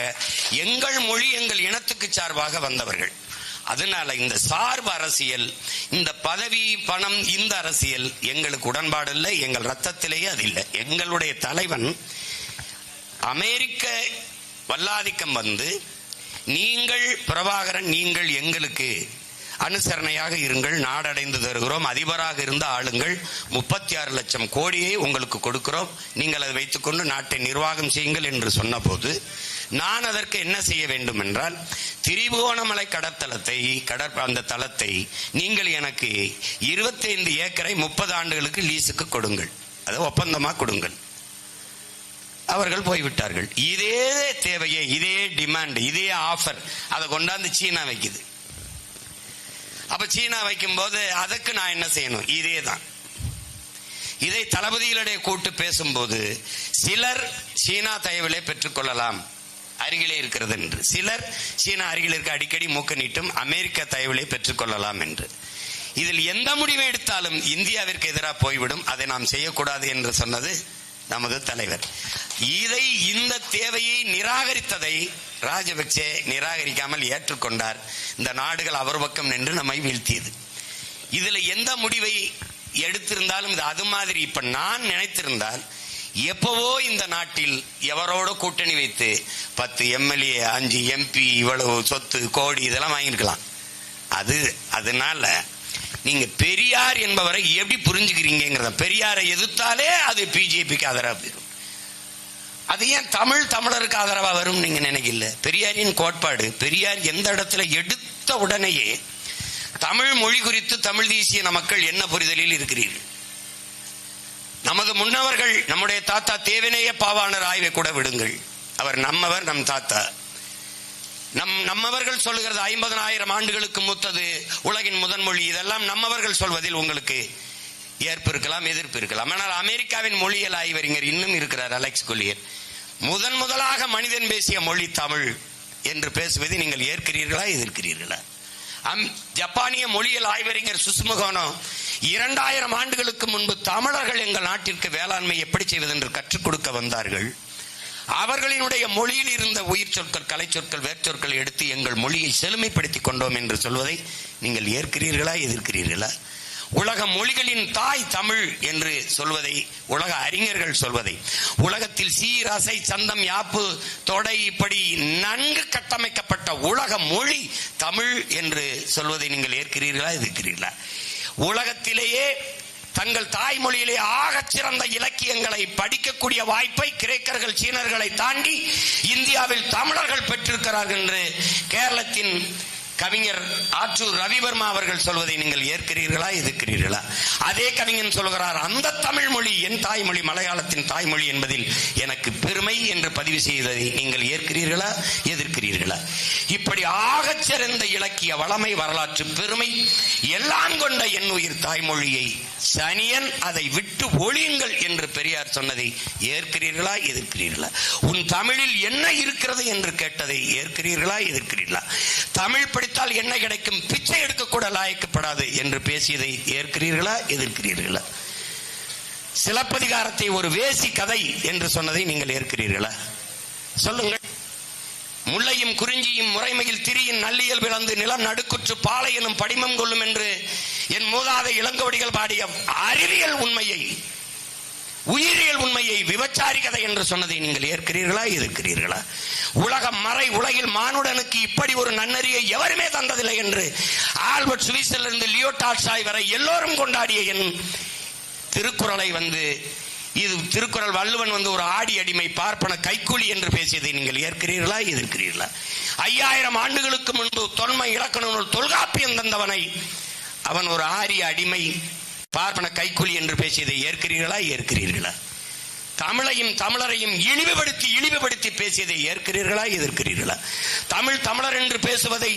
[SPEAKER 1] எங்கள் மொழி, எங்கள் இனத்துக்கு சார்பாக வந்தவர்கள். அதனால இந்த சார்பு அரசியல், இந்த பதவி, பணம், இந்த அரசியல் எங்களுக்கு உடன்பாடு இல்லை. எங்கள் ரத்தத்திலேயே அது இல்லை. எங்களுடைய தலைவன் அமெரிக்க வல்லாதிக்கம் வந்து, நீங்கள் பிரபாகரன், நீங்கள் எங்களுக்கு அனுசரணையாக இருங்கள், நாடடைந்து தருகிறோம், அதிபராக இருந்த ஆளுங்கள், 36 லட்சம் கோடியை உங்களுக்கு கொடுக்கிறோம், நீங்கள் அதை வைத்துக்கொண்டு நாட்டை நிர்வாகம் செய்யுங்கள் என்று சொன்ன போது நான் அதற்கு என்ன செய்ய வேண்டும் என்றால், திரிபுவனமலை கடற்தலத்தை அந்த தளத்தை நீங்கள் எனக்கு 25 ஏக்கரை 30 ஆண்டுகளுக்கு லீஸுக்கு கொடுங்கள், அதை ஒப்பந்தமாக கொடுங்கள். அவர்கள் போய்விட்டார்கள். இதே தேவையை, இதே டிமாண்ட், இதே ஆஃபர் அதை கொண்டாந்து சீனா வைக்குது. அப்ப சீனா வைக்கும் போது அதுக்கு நான் என்ன செய்யணும்? இதே தான். இதை தளபதிகளிடையே கூட்டு பேசும்போது சிலர் சீனா தயவிலே பெற்றுக்கொள்ளலாம், அருகிலே இருக்கிறது என்று, சிலர் சீனா அருகில் இருக்க அடிக்கடி மூக்க நீட்டும், அமெரிக்க தயவிலே பெற்றுக்கொள்ளலாம் என்று. இதில் எந்த முடிவை எடுத்தாலும் இந்தியாவிற்கு எதிராக போய்விடும், அதை நாம் செய்யக்கூடாது என்று சொன்னது நமது தலைவர். இதை, இந்த தேவையை நிராகரித்ததை ராஜபக்சே நிராகரிக்காமல் ஏற்றுக்கொண்டார். இந்த நாடுகள் அவர் பக்கம் நின்று நம்மை வீழ்த்தியது. இதுல எந்த முடிவை எடுத்திருந்தாலும் இது அது மாதிரி இப்ப நான் நினைத்திருந்தால் எப்பவோ இந்த நாட்டில் எவரோட கூட்டணி வைத்து 10 எம்எல்ஏ 5 எம்பி இவ்வளவு சொத்து கோடி இதெல்லாம் வாங்கியிருக்கலாம். அதனால நீங்க பெரியார் என்பவரை எப்படி புரிஞ்சுக்கிறீங்கிறத, பெரியாரை எதிர்த்தாலே அது பிஜேபிக்கு ஆதரவா போயிடும். அது ஏன் தமிழருக்கு ஆதரவா வரும் நீங்க நினைக்கல? பெரியாரின் கோட்பாடு, பெரியார் எந்த இடத்துல எடுத்த உடனேயே தமிழ் மொழி குறித்து தமிழ் தேசிய மக்கள் என்ன புரிதலில் இருக்கிறீர்கள்? நமது முன்னவர்கள், நம்முடைய தாத்தா தேவநேய பாவாணர் ஆய்வை கூட விடுங்கள், அவர் நம்மவர், நம் தாத்தா. நம்மவர்கள் சொல்லுகிறது 50,000 ஆண்டுகளுக்கு மூத்தது உலகின் முதன்மொழி. இதெல்லாம் நம்மவர்கள் சொல்வதில் உங்களுக்கு ஏற்பு இருக்கலாம், எதிர்ப்பு இருக்கலாம். ஆனால் அமெரிக்காவின் மொழியியல் ஆய்வறிஞர் இன்னும் இருக்கிறார், அலெக்ஸ் கொலியர். முதலாக மனிதன் பேசிய மொழி தமிழ் என்று பேசுவதை நீங்கள் ஏற்கிறீர்களா, எதிர்க்கிறீர்களா? ஜப்பானிய மொழியியல் ஆய்வறிஞர் சுசுமுகோனோ 2000 ஆண்டுகளுக்கு முன்பு தமிழர்கள் எங்கள் நாட்டிற்கு வேளாண்மை எப்படி செய்வது என்று கற்றுக் கொடுக்க வந்தார்கள். அவர்களினுடைய மொழியில் இருந்த உயிர் சொற்கள், கலை சொற்கள், வேர்ச்சொற்கள் எடுத்து எங்கள் மொழியை செழுமைப்படுத்திக் கொண்டோம் என்று சொல்வதை நீங்கள் ஏற்கிறீர்களா, எதிர்க்கிறீர்களா? உலக மொழிகளின் தாய் தமிழ் என்று சொல்வதை, உலக அறிஞர்கள் சொல்வதை, உலகத்தில் சீராசை சந்தம் யாப்பு தொடை இப்படி நன்கு கட்டமைக்கப்பட்ட உலக மொழி தமிழ் என்று சொல்வதை நீங்கள் ஏற்கிறீர்களா, எதிர்க்கிறீர்களா? உலகத்திலேயே தங்கள் தாய்மொழியிலே ஆகச் சிறந்த இலக்கியங்களை படிக்கக்கூடிய வாய்ப்பை கிரேக்கர்கள், சீனர்களை தாண்டி இந்தியாவில் தமிழர்கள் பெற்றிருக்கிறார்கள் என்று கேரளத்தின் கவிஞர் ஆற்றூர் ரவிவர்மா அவர்கள் சொல்வதை நீங்கள் ஏற்கிறீர்களா, எதிர்க்கிறீர்களா? அதே கவிஞன் சொல்கிறார், அந்த தமிழ் மொழி என் தாய்மொழி, மலையாளத்தின் தாய்மொழி என்பதில் எனக்கு பெருமை என்று பதிவு செய்ததை நீங்கள் ஏற்கிறீர்களா, எதிர்க்கிறீர்களா? இப்படி ஆகச்சிறந்த இலக்கிய வளமை, வரலாற்று பெருமை எல்லாம் கொண்ட என் உயிர் தாய்மொழியை சனியன் அதை விட்டு ஒழியுங்கள் என்று பெரியார் சொன்னதை ஏற்கிறீர்களா, எதிர்க்கிறீர்களா? உன் தமிழில் என்ன இருக்கிறது என்று கேட்டதை ஏற்கிறீர்களா, எதிர்க்கிறீர்களா? தமிழ் படித்தால் என்ன கிடைக்கும், பிச்சை எடுக்க கூட லாயக்கப்படாது என்று பேசியதை ஏற்கிறீர்களா, எதிர்க்கிறீர்களா? சிலப்பதிகாரத்தை ஒரு வேசி கதை என்று சொன்னதை நீங்கள் ஏற்கிறீர்களா? சொல்லுங்கள். முல்லையும் குறிஞ்சியும் முறைமையில் திரியின் நல்லியல் பிளந்து நிலம் நடுக்குற்று பாலை எனும் படிமம் கொள்ளும் என்று என் மூதாதை இளங்கோவடிகள் பாடிய அறிவியல் உண்மையை, உயிரியல் உண்மையை விபச்சாரி கதை என்று சொன்னதை நீங்கள் ஏற்கிறீர்களா, எதிர்க்கிறீர்களா? உலகில் மானுடனுக்கு இப்படி ஒரு நன்னறியை எவருமே தந்ததில்லை என்று ஆல்பர்ட் சுவிஸிலிருந்து லியோ டால்ஸ்டாய் வரை எல்லோரும் கொண்டாடிய என் திருக்குறளை இது திருக்குறள் வள்ளுவன் ஒரு ஆடி அடிமை பார்ப்பன கைக்கூலி என்று பேசியதை நீங்கள் ஏற்கிறீர்களா, எதிர்க்கிறீர்களா? 5000 ஆண்டுகளுக்கு முன்பு தொன்மை இலக்கண நூல் தொல்காப்பியம் தந்தவனை அவன் ஒரு ஆரிய அடிமை பார்ப்பன கைக்கூலி என்று பேசியதை ஏற்கிறீர்களா, ஏற்கிறீர்களா? தமிழையும் தமிழரையும் இழிவுபடுத்தி பேசியதை ஏற்கிறீர்களா, எதிர்க்கிறீர்களா? தமிழர் என்று பேசுவது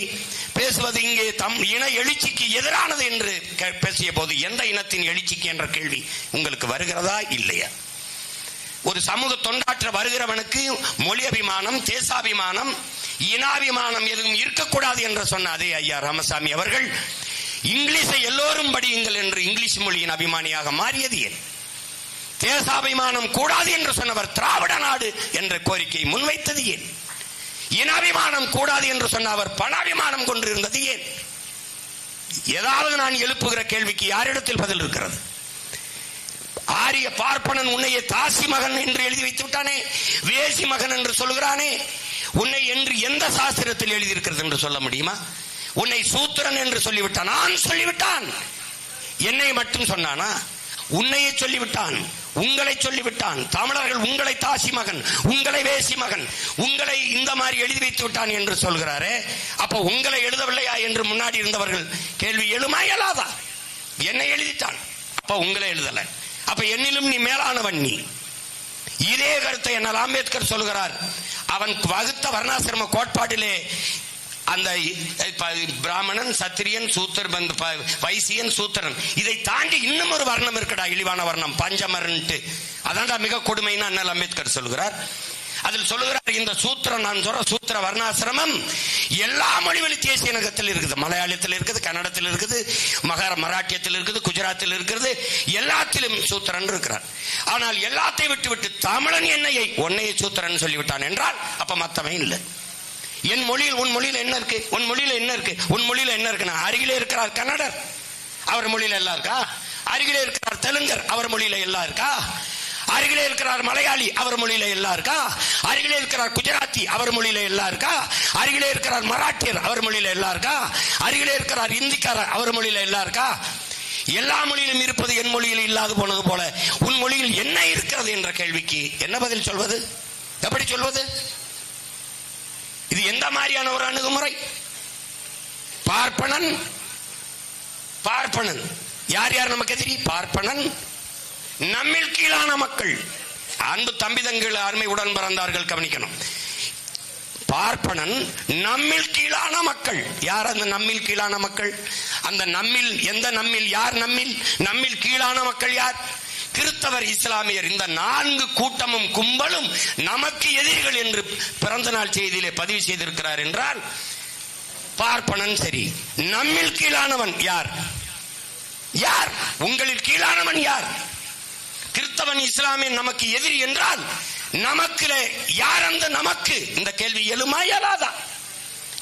[SPEAKER 1] இங்கே இன எழுச்சிக்கு எதிரானது என்று பேசிய போது எந்த இனத்தின் எழுச்சிக்கு என்ற கேள்வி உங்களுக்கு வருகிறதா, இல்லையா? ஒரு சமூக தொண்டாற்ற வருகிறவனுக்கு மொழி அபிமானம், தேசாபிமானம், இனாபிமானம் எதுவும் இருக்கக்கூடாது என்று சொன்ன அதே ஐயா ராமசாமி அவர்கள் இங்கிலீஷை எல்லோரும் படியுங்கள் என்று இங்கிலீஷ் மொழியின் அபிமானியாக மாறியது ஏன்? தேசாபிமானம் கூடாது என்று சொன்னவர் திராவிட நாடு என்ற கோரிக்கையை முன்வைத்தது ஏன்? இனாபிமானம் கூடாது என்று சொன்ன அவர் பணாபிமானம் கொண்டிருந்தது ஏன்? ஏதாவது நான் எழுப்புகிற கேள்விக்கு யாரிடத்தில் பதில் இருக்கிறது? ஆரிய பார்ப்பனன் உன்னையே தாசி மகன் என்று எழுதி வைத்து விட்டானே, வேசி மகன் என்று சொல்கிறானே, உன்னை என்று எந்த சாஸ்திரத்தில் எழுதியிருக்கிறது என்று சொல்ல முடியுமா? உன்னை சூத்திரன் என்று சொல்லிவிட்டான். நான் சொல்லிவிட்டான். என்னை மட்டும் சொன்னானா? உன்னையே சொல்லிவிட்டான், உங்களை சொல்லிவிட்டான். தமிழர்கள் உங்களை தாசி மகன், உங்களை வேசி மகன், உங்களை இந்த மாதிரி எழுதி வைத்து விட்டான் என்று சொல்கிறாரே, அப்ப உங்களை எழுதவில்லையா என்று முன்னாடி இருந்தவர்கள் கேள்வி எழுமா இயலாதா? என்னை எழுதிட்டான், அப்ப உங்களை எழுதல, அப்ப என்னிலும் நீ மேலானவன். நீ இதே கருத்தை என்ன அம்பேத்கர் சொல்கிறார். அவன் வகுத்த வர்ணாசிரம கோட்பாட்டிலே அந்த பிராமணன், சத்திரியன், சூத்திர, வைசியன், சூத்திரன், இதை தாண்டி இன்னும் ஒரு வர்ணம் இருக்கடா, இழிவான வர்ணம், பஞ்சமரன்ட்டு. அதான்டா மிக கொடுமைன்னு அண்ணல் அம்பேத்கர் சொல்கிறார். அதில் சொல்லுகிறார், இந்த சூத்திரம் நான் சொல்ற சூத்திர வர்ணாசிரமம் எல்லா மொழிவழி தேசிய இனத்தில் இருக்குது. மலையாளத்தில் இருக்குது, கன்னடத்தில் இருக்குது, மராட்டியத்தில் இருக்குது, குஜராத்தில் இருக்கிறது, எல்லாத்திலும் சூத்திரன் இருக்கிறார். ஆனால் எல்லாத்தையும் விட்டு தமிழன் என்னையை ஒன்னையை சூத்திரன் சொல்லிவிட்டான் என்றால் அப்ப மத்தவன் இல்லை. என் மொழியில் உன் மொழியில் என்ன இருக்கு? உன் மொழியில என்ன இருக்கு? உன் மொழியில என்ன இருக்குன்னா, அருகிலே இருக்கிறார் கன்னடர், அவர் மொழியில எல்லாம் இருக்கா? அருகிலே இருக்கிறார் தெலுங்கர், அவர் மொழியில எல்லாம் இருக்கா? அருகிலே இருக்கிறார் மலையாளி, அவர் மொழியில எல்லாம் இருக்கா? அருகிலே இருக்கிறார் குஜராத்தி, அவர் மொழியில எல்லாம் இருக்கா? அருகிலே இருக்கிறார் மராட்டியர், அவர் மொழியில எல்லாம் இருக்கா? அருகிலே இருக்கிறார் இந்திக்காரர், அவர் மொழியில எல்லாம் இருக்கா? எல்லா மொழியிலும் இருப்பது என் மொழியில் இல்லாது போனது போல உன் மொழியில் என்ன இருக்கிறது என்ற கேள்விக்கு என்ன பதில் சொல்வது? எப்படி சொல்வது? இது எந்த மாதிரியான ஒரு அணுகுமுறை? பார்ப்பனன், பார்ப்பனன் யார் யார் நமக்கு எதிரி? பார்ப்பனன், நம்மில் கீழான மக்கள். அன்பு தம்பி தங்கள் அருமை உடன் பிறந்தார்கள், கவனிக்கணும். பார்ப்பனன், நம்மில் கீழான மக்கள். யார் அந்த நம்மில் கீழான மக்கள்? அந்த நம்மில், எந்த நம்மில்? யார் நம்மில்? நம்மில் கீழான மக்கள் யார்? கிறிஸ்தவர், இஸ்லாமியர், இந்த 4 கூட்டமும் கும்பலும் நமக்கு எதிரிகள் என்று பிறந்த நாள் செய்தியிலே பதிவு செய்திருக்கிறார் என்றால் பார்ப்பனன் சரி. நம்மில் கீழானவன் யார்? யார் உங்களில் கீழானவன் யார்? கிறிஸ்தவன், இஸ்லாமியன் நமக்கு எதிரி என்றால் நமக்கு யார் அந்த நமக்கு? இந்த கேள்வி எழுமா இயலாதா?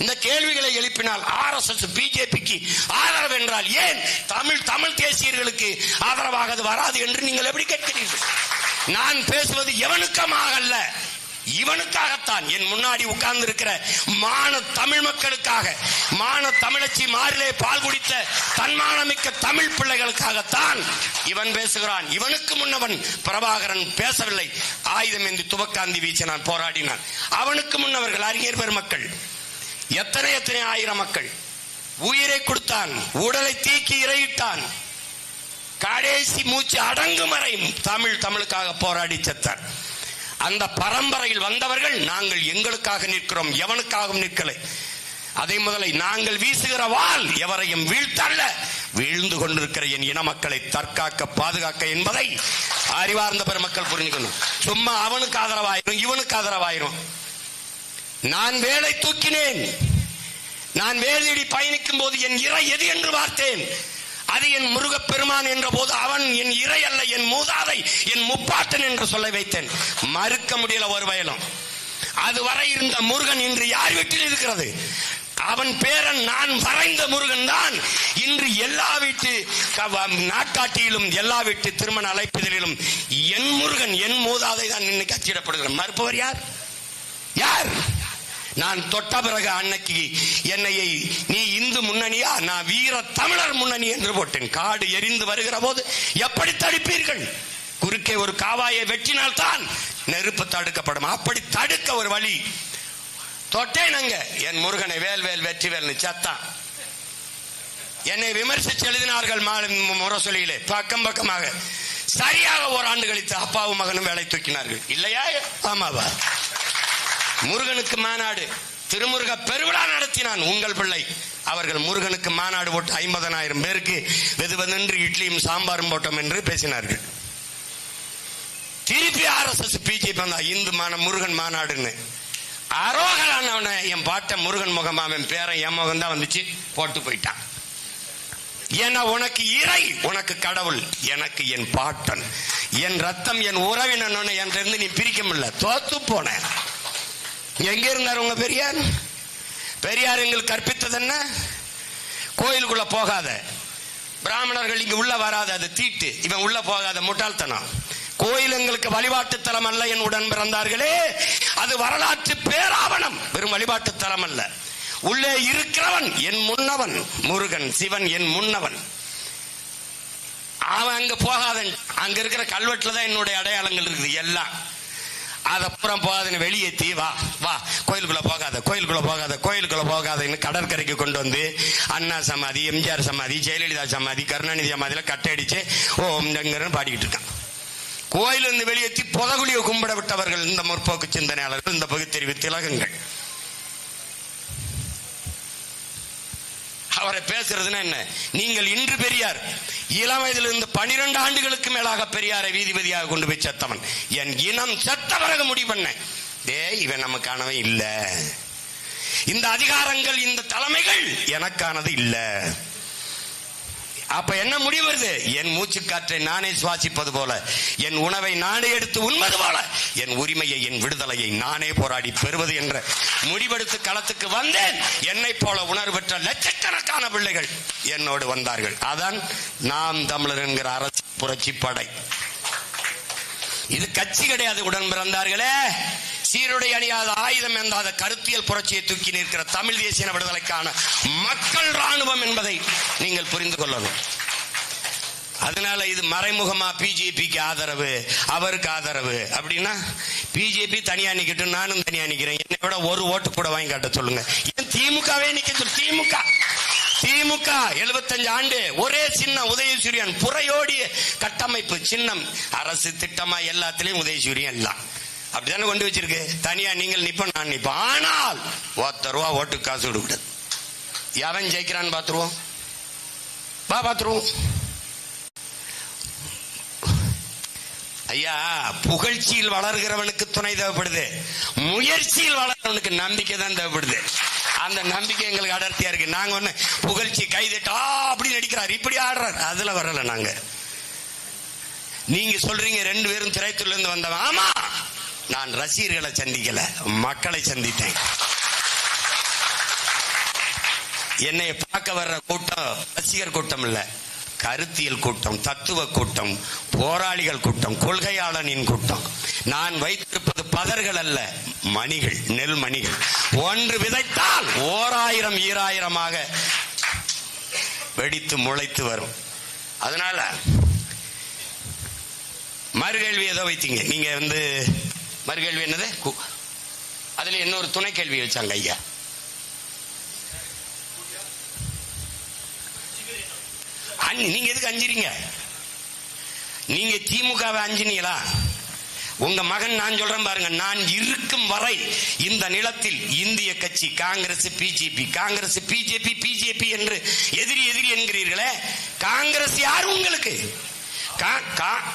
[SPEAKER 1] இந்த கேள்விகளை எழுப்பினால் RSS, பிஜேபிக்கு ஆதரவு என்றால் ஏன் தமிழ் தேசியர்களுக்கு ஆதரவாக அது வராது என்று நீங்கள் எப்படி கேட்கிறீர்கள்? நான் பேசுவது எவனுக்கமாக அல்ல, இவனுக்காகத்தான். என் முன்னாடி உட்கார்ந்து இருக்கிற மான தமிழ் மக்களுக்காக, மான தமிழச்சி மாறிலே பால் குடித்த தன்மானமிக்க தமிழ் பிள்ளைகளுக்காகத்தான் இவன் பேசுகிறான். இவனுக்கு முன்னவன் பிரபாகரன் பேசவில்லை. ஆயுதம் ஏந்தி துவக்காந்தி வீச்சு நான் போராடினான். அவனுக்கு முன்னவர்கள் அறிஞர் பெருமக்கள், எத்தனை ஆயிரம் மக்கள் உயிரை கொடுத்தான், உடலை தீக்கி இறையிட்டான், கடைசி மூச்சு அடங்கும் வரை தமிழுக்காக போராடி செத்தான். அந்த பரம்பரையில் வந்தவர்கள் நாங்கள் எங்களுக்காக நிற்கிறோம், எவனுக்காகவும் நிற்கலை. அதை முதலை நாங்கள் வீசுகிற வாள் எவரையும் வீழ்த்தல்ல, வீழ்ந்து கொண்டிருக்கிற என் இன மக்களை தற்காக்க பாதுகாக்க என்பதை அறிவார்ந்த பெருமக்கள் புரிஞ்சுக்கணும். சும்மா அவனுக்கு ஆதரவாயிரும், இவனுக்கு ஆதரவாயிரும். நான் வேலை தூக்கினேன், நான் வேலையடி பயணிக்கும் போது என் இறை எது என்று பார்த்தேன். அது என் முருகப் பெருமான் என்ற போது அவன் என் இறை அல்ல, என் மூதாதை, என் முப்பாட்டன் என்று சொல்ல வைத்தேன். மறுக்க முடியல ஒரு வயலும். அதுவரை இருந்த முருகன் இன்று யார் வீட்டில் இருக்கிறது? அவன் பேரன் நான் வரைந்த முருகன் தான் இன்று எல்லா வீட்டு நாட்காட்டியிலும் எல்லா வீட்டு திருமண அழைப்பிதழிலும் என் முருகன், என் மூதாதை தான் இன்னைக்கு அச்சிடப்படுகிறான். மறுப்பவர் யார்? யார்? நான் தொட்ட பிறகு அன்னைக்கு என்னையை நீ இந்து முன்னணியா, நான் வீர தமிழர் முன்னணி என்று போட்டேன். காடு எரிந்து வருகிற போது எப்படி தடுப்பீர்கள்? குறுக்கே ஒரு காவாயை வெட்டினால் தான் நெருப்பு தடுக்கப்படும். அப்படி தடுக்க ஒரு வழி தொட்டேனங்க. என் முருகனை வேல் வேல் வெற்றி வேல்னு சத்தான். என்னை விமர்சித்து எழுதினார்கள் முரசொலியிலே பக்கம் பக்கமாக. சரியாக ஓராண்டு கழித்து அப்பாவும் மகனும் வேலை தூக்கினார்கள். இல்லையா? ஆமாவா? முருகனுக்கு மாநாடு, திருமுருக பெருவிழா நடத்தினான் உங்கள் பிள்ளை. அவர்கள் முருகனுக்கு மாநாடு போட்டு 50,000 பேருக்கு வெதுவென்று இட்லியும் சாம்பாரும் போட்டோம் என்று பேசினார்கள். திருப்பி RSS, பிஜேபி இந்து முருகன் மாநாடுன்னு அரோகரானவன என் பாட்ட முருகன் முகமாமன் பேரன் என் முகம் தான் வந்துச்சு, போட்டு போயிட்டான். ஏன்னா உனக்கு இறை, உனக்கு கடவுள், எனக்கு என் பாட்டன், என் ரத்தம், என் உறவினன் என்று நீ பிரிக்க முடியல. தோத்து போன. எங்க இருந்தார் உங்க பெரியார்? பெரியார் எங்களுக்கு கற்பித்தது என்ன? கோயிலுக்குள்ள போகாத, பிராமணர்கள் இங்க உள்ள வராத, அது தீட்டு, இவன் உள்ள போகாத, முட்டாள்தனம். கோயில் எங்களுக்கு வழிபாட்டு தலம் அல்ல என் உடன் பிறந்தார்களே, அது வரலாற்று பேராவணம், வெறும் வழிபாட்டு தலம் அல்ல. உள்ளே இருக்கிறவன் என் முன்னவன், முருகன் சிவன் என் முன்னவன். அவன் அங்க போகாதன், அங்க இருக்கிற கல்வெட்டுல தான் என்னுடைய அடையாளங்கள் இருக்குது எல்லாம். அதை அப்புறம் போகாதுன்னு வெளியேற்றி வா வா கோயிலுக்குள்ள போகாத, கோயிலுக்குள்ள போகாத, கோயிலுக்குள்ள போகாதன்னு கடற்கரைக்கு கொண்டு வந்து அண்ணா சமாதி, எம்ஜிஆர் சமாதி, ஜெயலலிதா சமாதி, கருணாநிதி சமாதியில கட்டடிச்சு ஓம்ங்கிறன்னு பாடிக்கிட்டு இருக்கான். கோயில் இருந்து வெளியேற்றி புதகுலியை கும்பிட விட்டவர்கள் இந்த முற்போக்கு சிந்தனையாளர்கள், இந்த பகுத்தறிவு திலகங்கள். அவரை பேசுறதுன்னா என்ன? நீங்கள் இன்று பெரியார், இளம் வயதிலிருந்து 12 ஆண்டுகளுக்கு மேலாக பெரியாரை வீதிபதியாக கொண்டு போய் செத்தவன். என் இனம் செத்த பிறகு முடிவு பண்ண, இவன் நமக்கானவன் இல்ல, இந்த அதிகாரங்கள் இந்த தலைமைகள் எனக்கானது இல்ல. அப்ப என்ன முடிவு வருது? என் மூச்சு காற்றை நானே சுவாசிப்பது போல, என் உணவை நானே எடுத்து உண்பது போல, என் உரிமையை, என் விடுதலையை நானே போராடி பெறுவது என்ற முடிவெடுத்து களத்துக்கு வந்தேன். என்னை போல உணர்வு பெற்ற லட்சக்கணக்கான பிள்ளைகள் என்னோடு வந்தார்கள். அதான் நாம் தமிழர் என்கிற அரசு புரட்சி படை. இது கட்சி கிடையாது. உடன் பிறந்தார்களே, சீருடை அணியாத, ஆயுதம் எந்தாத கருத்தியல் புரட்சியை தூக்கி நிற்கிற தமிழ் தேசிய விடுதலைக்கான மக்கள் ராணுவம் என்பதை நீங்கள் புரிந்து கொள்ளணும். அதனால இது மறைமுகமா பிஜேபிக்கு ஆதரவு, அவருக்கு ஆதரவு அப்படின்னா, பிஜேபி தனியா நிக்கட்டு, நானும் தனியா நிக்கிறேன், என்னை விட ஒரு ஓட்டு கூட வாங்கி காட்ட சொல்லுங்க. திமுகவே நிக்க சொல்லு. திமுக 75 ஆண்டு ஒரே சின்னம் உதயசூரியன், புறையோடிய கட்டமைப்பு சின்னம், அரசு திட்டமா எல்லாத்திலையும் உதயசூரியன் எல்லாம் அப்படித்தானே கொண்டு வச்சிருக்கு. தனியா நீங்கள் நிப்ப, நான் நிப்ப. ஆனால் 10 ரூபா ஓட்டுக்கு காசு கொடுக்கூடாது. எவன் ஜெயிக்கிறான்னு பாத்துருவோம், பாத்துருவோம். ஐயா, புகழ்ச்சியில் வளர்கிறவனுக்கு துணை தேவைப்படுது, முயற்சியில் வளர்றவனுக்கு நம்பிக்கை தான் தேவைப்படுது. அந்த நம்பிக்கை எங்களுக்கு அடர்த்தியா இருக்கு. நாங்க ஒண்ணு புகழ்ச்சி கைதட்டா அப்படி நடிக்கிறார், இப்படி ஆடுறார், அதுல வரல நாங்க. நீங்க சொல்றீங்க 2 பேரும் திரைத்துறையில இருந்து வந்தவன். ஆமா, நான் ரசிகர்களை சந்திக்கல, மக்களை சந்தித்தேன். என்னை பார்க்க வர்ற கூட்டம் ரசிகர் கூட்டம் இல்ல, கருத்தியல் கூட்டம், தத்துவ கூட்டம், போராளிகள் கூட்டம், கொள்கையாளனின் கூட்டம். நான் வைத்திருப்பது பதர்கள் அல்ல, மணிகள், நெல் மணிகள். ஒன்று விதைத்தால் 1000 ஈராயிரமாக வெடித்து முளைத்து வரும். அதனால மறுகேள்வி ஏதோ வைத்தீங்க நீங்க, மறுகேள்வி என்னது? அதுல இன்னொரு துணை கேள்வி வச்சாங்க ஐயா. நீங்க எதுக்கு அஞ்சுறீங்க? நீங்க திமுகவை அஞ்சினீங்களா? உங்க மகன், நான் சொல்றேன் பாருங்க, நான் இருக்கும் வரை இந்த நிலத்தில் இந்திய கட்சி Congress, BJP, Congress, BJP, BJP என்று எதிரி எதிரி என்கிறீர்களே, காங்கிரஸ் யார் உங்களுக்கு?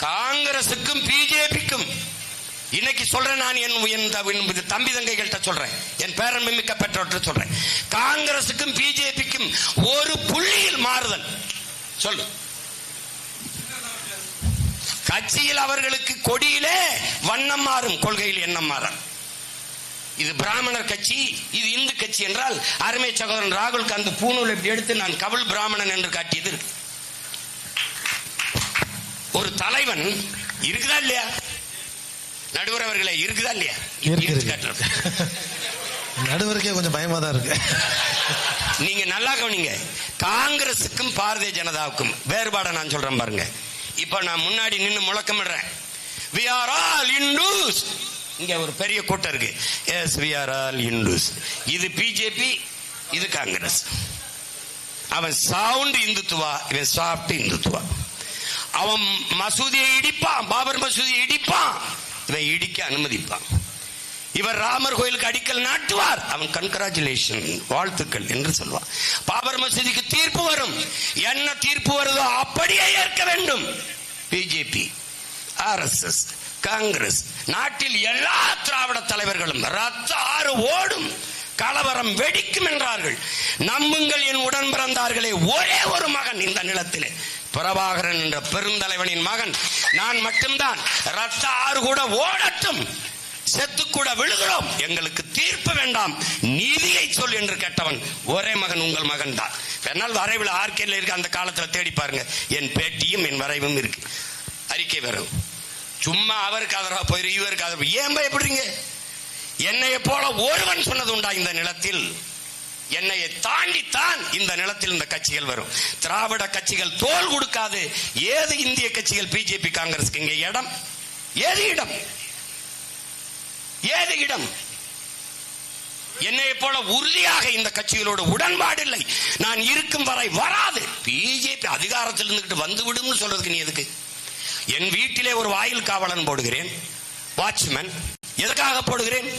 [SPEAKER 1] காங்கிரசுக்கும் பிஜேபிக்கும் இன்னைக்கு சொல்றேன் நான், என் தம்பி தங்கைகள்கிட்ட சொல்றேன், என் பேரன்பு மிக்க பெற்றோர்கிட்ட சொல்றேன், காங்கிரசுக்கும் பிஜேபிக்கும் ஒரு புள்ளியில் மாறுதல் சொல்லு. கட்சியில் அவர்களுக்கு கொடியிலே வண்ணம் மாறும், கொள்கையில் எண்ணம் மாறும். இது பிராமணர் கட்சி, இது இந்து கட்சி என்றால் அருமை சகோதரன் ராகுல் காந்தி பூணூல் இப்படி எடுத்து நான் கவுல் பிராமணன் என்று காட்டியது இருக்கு. ஒரு தலைவன் இருக்குதா இல்லையா? நடுவர் அவர்களே, இருக்குதா இல்லையா?
[SPEAKER 4] நடுவருக்கே கொஞ்சம் பயமா தான் இருக்கு.
[SPEAKER 1] நீங்க நல்லா கவனிங்க, காங்கிரசுக்கும் பாரதிய ஜனதாவுக்கும் வேறுபாட நான் சொல்றேன் பாருங்க. இப்ப நான் முன்னாடி நின்று முழக்கமிடுறேன், we are all Hindus. இங்க ஒரு பெரிய கூட்டம் இருக்கு, yes we are all Hindus. இது பிஜேபி, இது காங்கிரஸ். அவன் சவுண்ட் இந்துத்துவா, இவன் சாஃப்ட் இந்துத்துவா. அவன் மசூதியை இடிப்பான், பாபர் மசூதியை இடிப்பான், இவன் இடிக்க அனுமதிப்பான். இவர் ராமர் கோயிலுக்கு அடிக்கல் நாட்டுவார், அவன் கன்கிராச்சுலேஷன், வாழ்த்துக்கள் என்று சொல்வான். பாபர் மசூதிக்கு தீர்ப்பு வரும், என்ன தீர்ப்பு வருதோ அப்படியே ஏற்க வேண்டும். பிஜேபி, ஆர்எஸ்எஸ், காங்கிரஸ், நாட்டில் எல்லா திராவிட தலைவர்களும் ரத்த ஆறு ஓடும், கலவரம் வெடிக்கும் என்றார்கள். நம்புங்கள் என் உடன் பிறந்தார்களே, ஒரே ஒரு மகன் இந்த நிலத்திலே, பிரபாகரன் என்ற பெருந்தலைவனின் மகன் நான் மட்டும்தான். ரத்த ஆறு கூட ஓடட்டும், செத்து கூட விழுகிறோம், எங்களுக்கு தீர்ப்பு வேண்டாம், நீதியை சொல் என்று கேட்டவன் ஒரே மகன் உங்கள் மகன் தான். என்னால் வரைவில் ஆர்கேல இருக்கு, அந்த காலத்துல தேடி பாருங்க, என் பேட்டியும் என் வரைவும் இருக்கு, அறிக்கை வரும். சும்மா அவருக்கு ஆதரவா போயிரு, இவருக்கு ஆதரவு. ஏன் பயப்படுறீங்க? என்னைய போல ஒருவன் சொன்னது உண்டா இந்த நிலத்தில்? என்னையை தாண்டித்தான் இந்த நிலத்தில் இந்த கட்சிகள் வரும். திராவிட கட்சிகள் தோல் கொடுக்காது. ஏது இந்திய கட்சிகள் பிஜேபி காங்கிரஸ்க்கு இங்கே இடம்? ஏது இடம்? ஏது இடம்? என்னை போல உறுதியாக இந்த கட்சிகளோட உடன்பாடு இல்லை. நான் இருக்கும் வரை வராது. பிஜேபி அதிகாரத்தில் இருந்துகிட்டு வந்து விடும் சொல்றதுக்கு நீ எதுக்கு? என் வீட்டிலே ஒரு வாயில் காவலன் போடுகிறேன், வாட்ச்மேன். எதுக்காக போடுகிறேன்?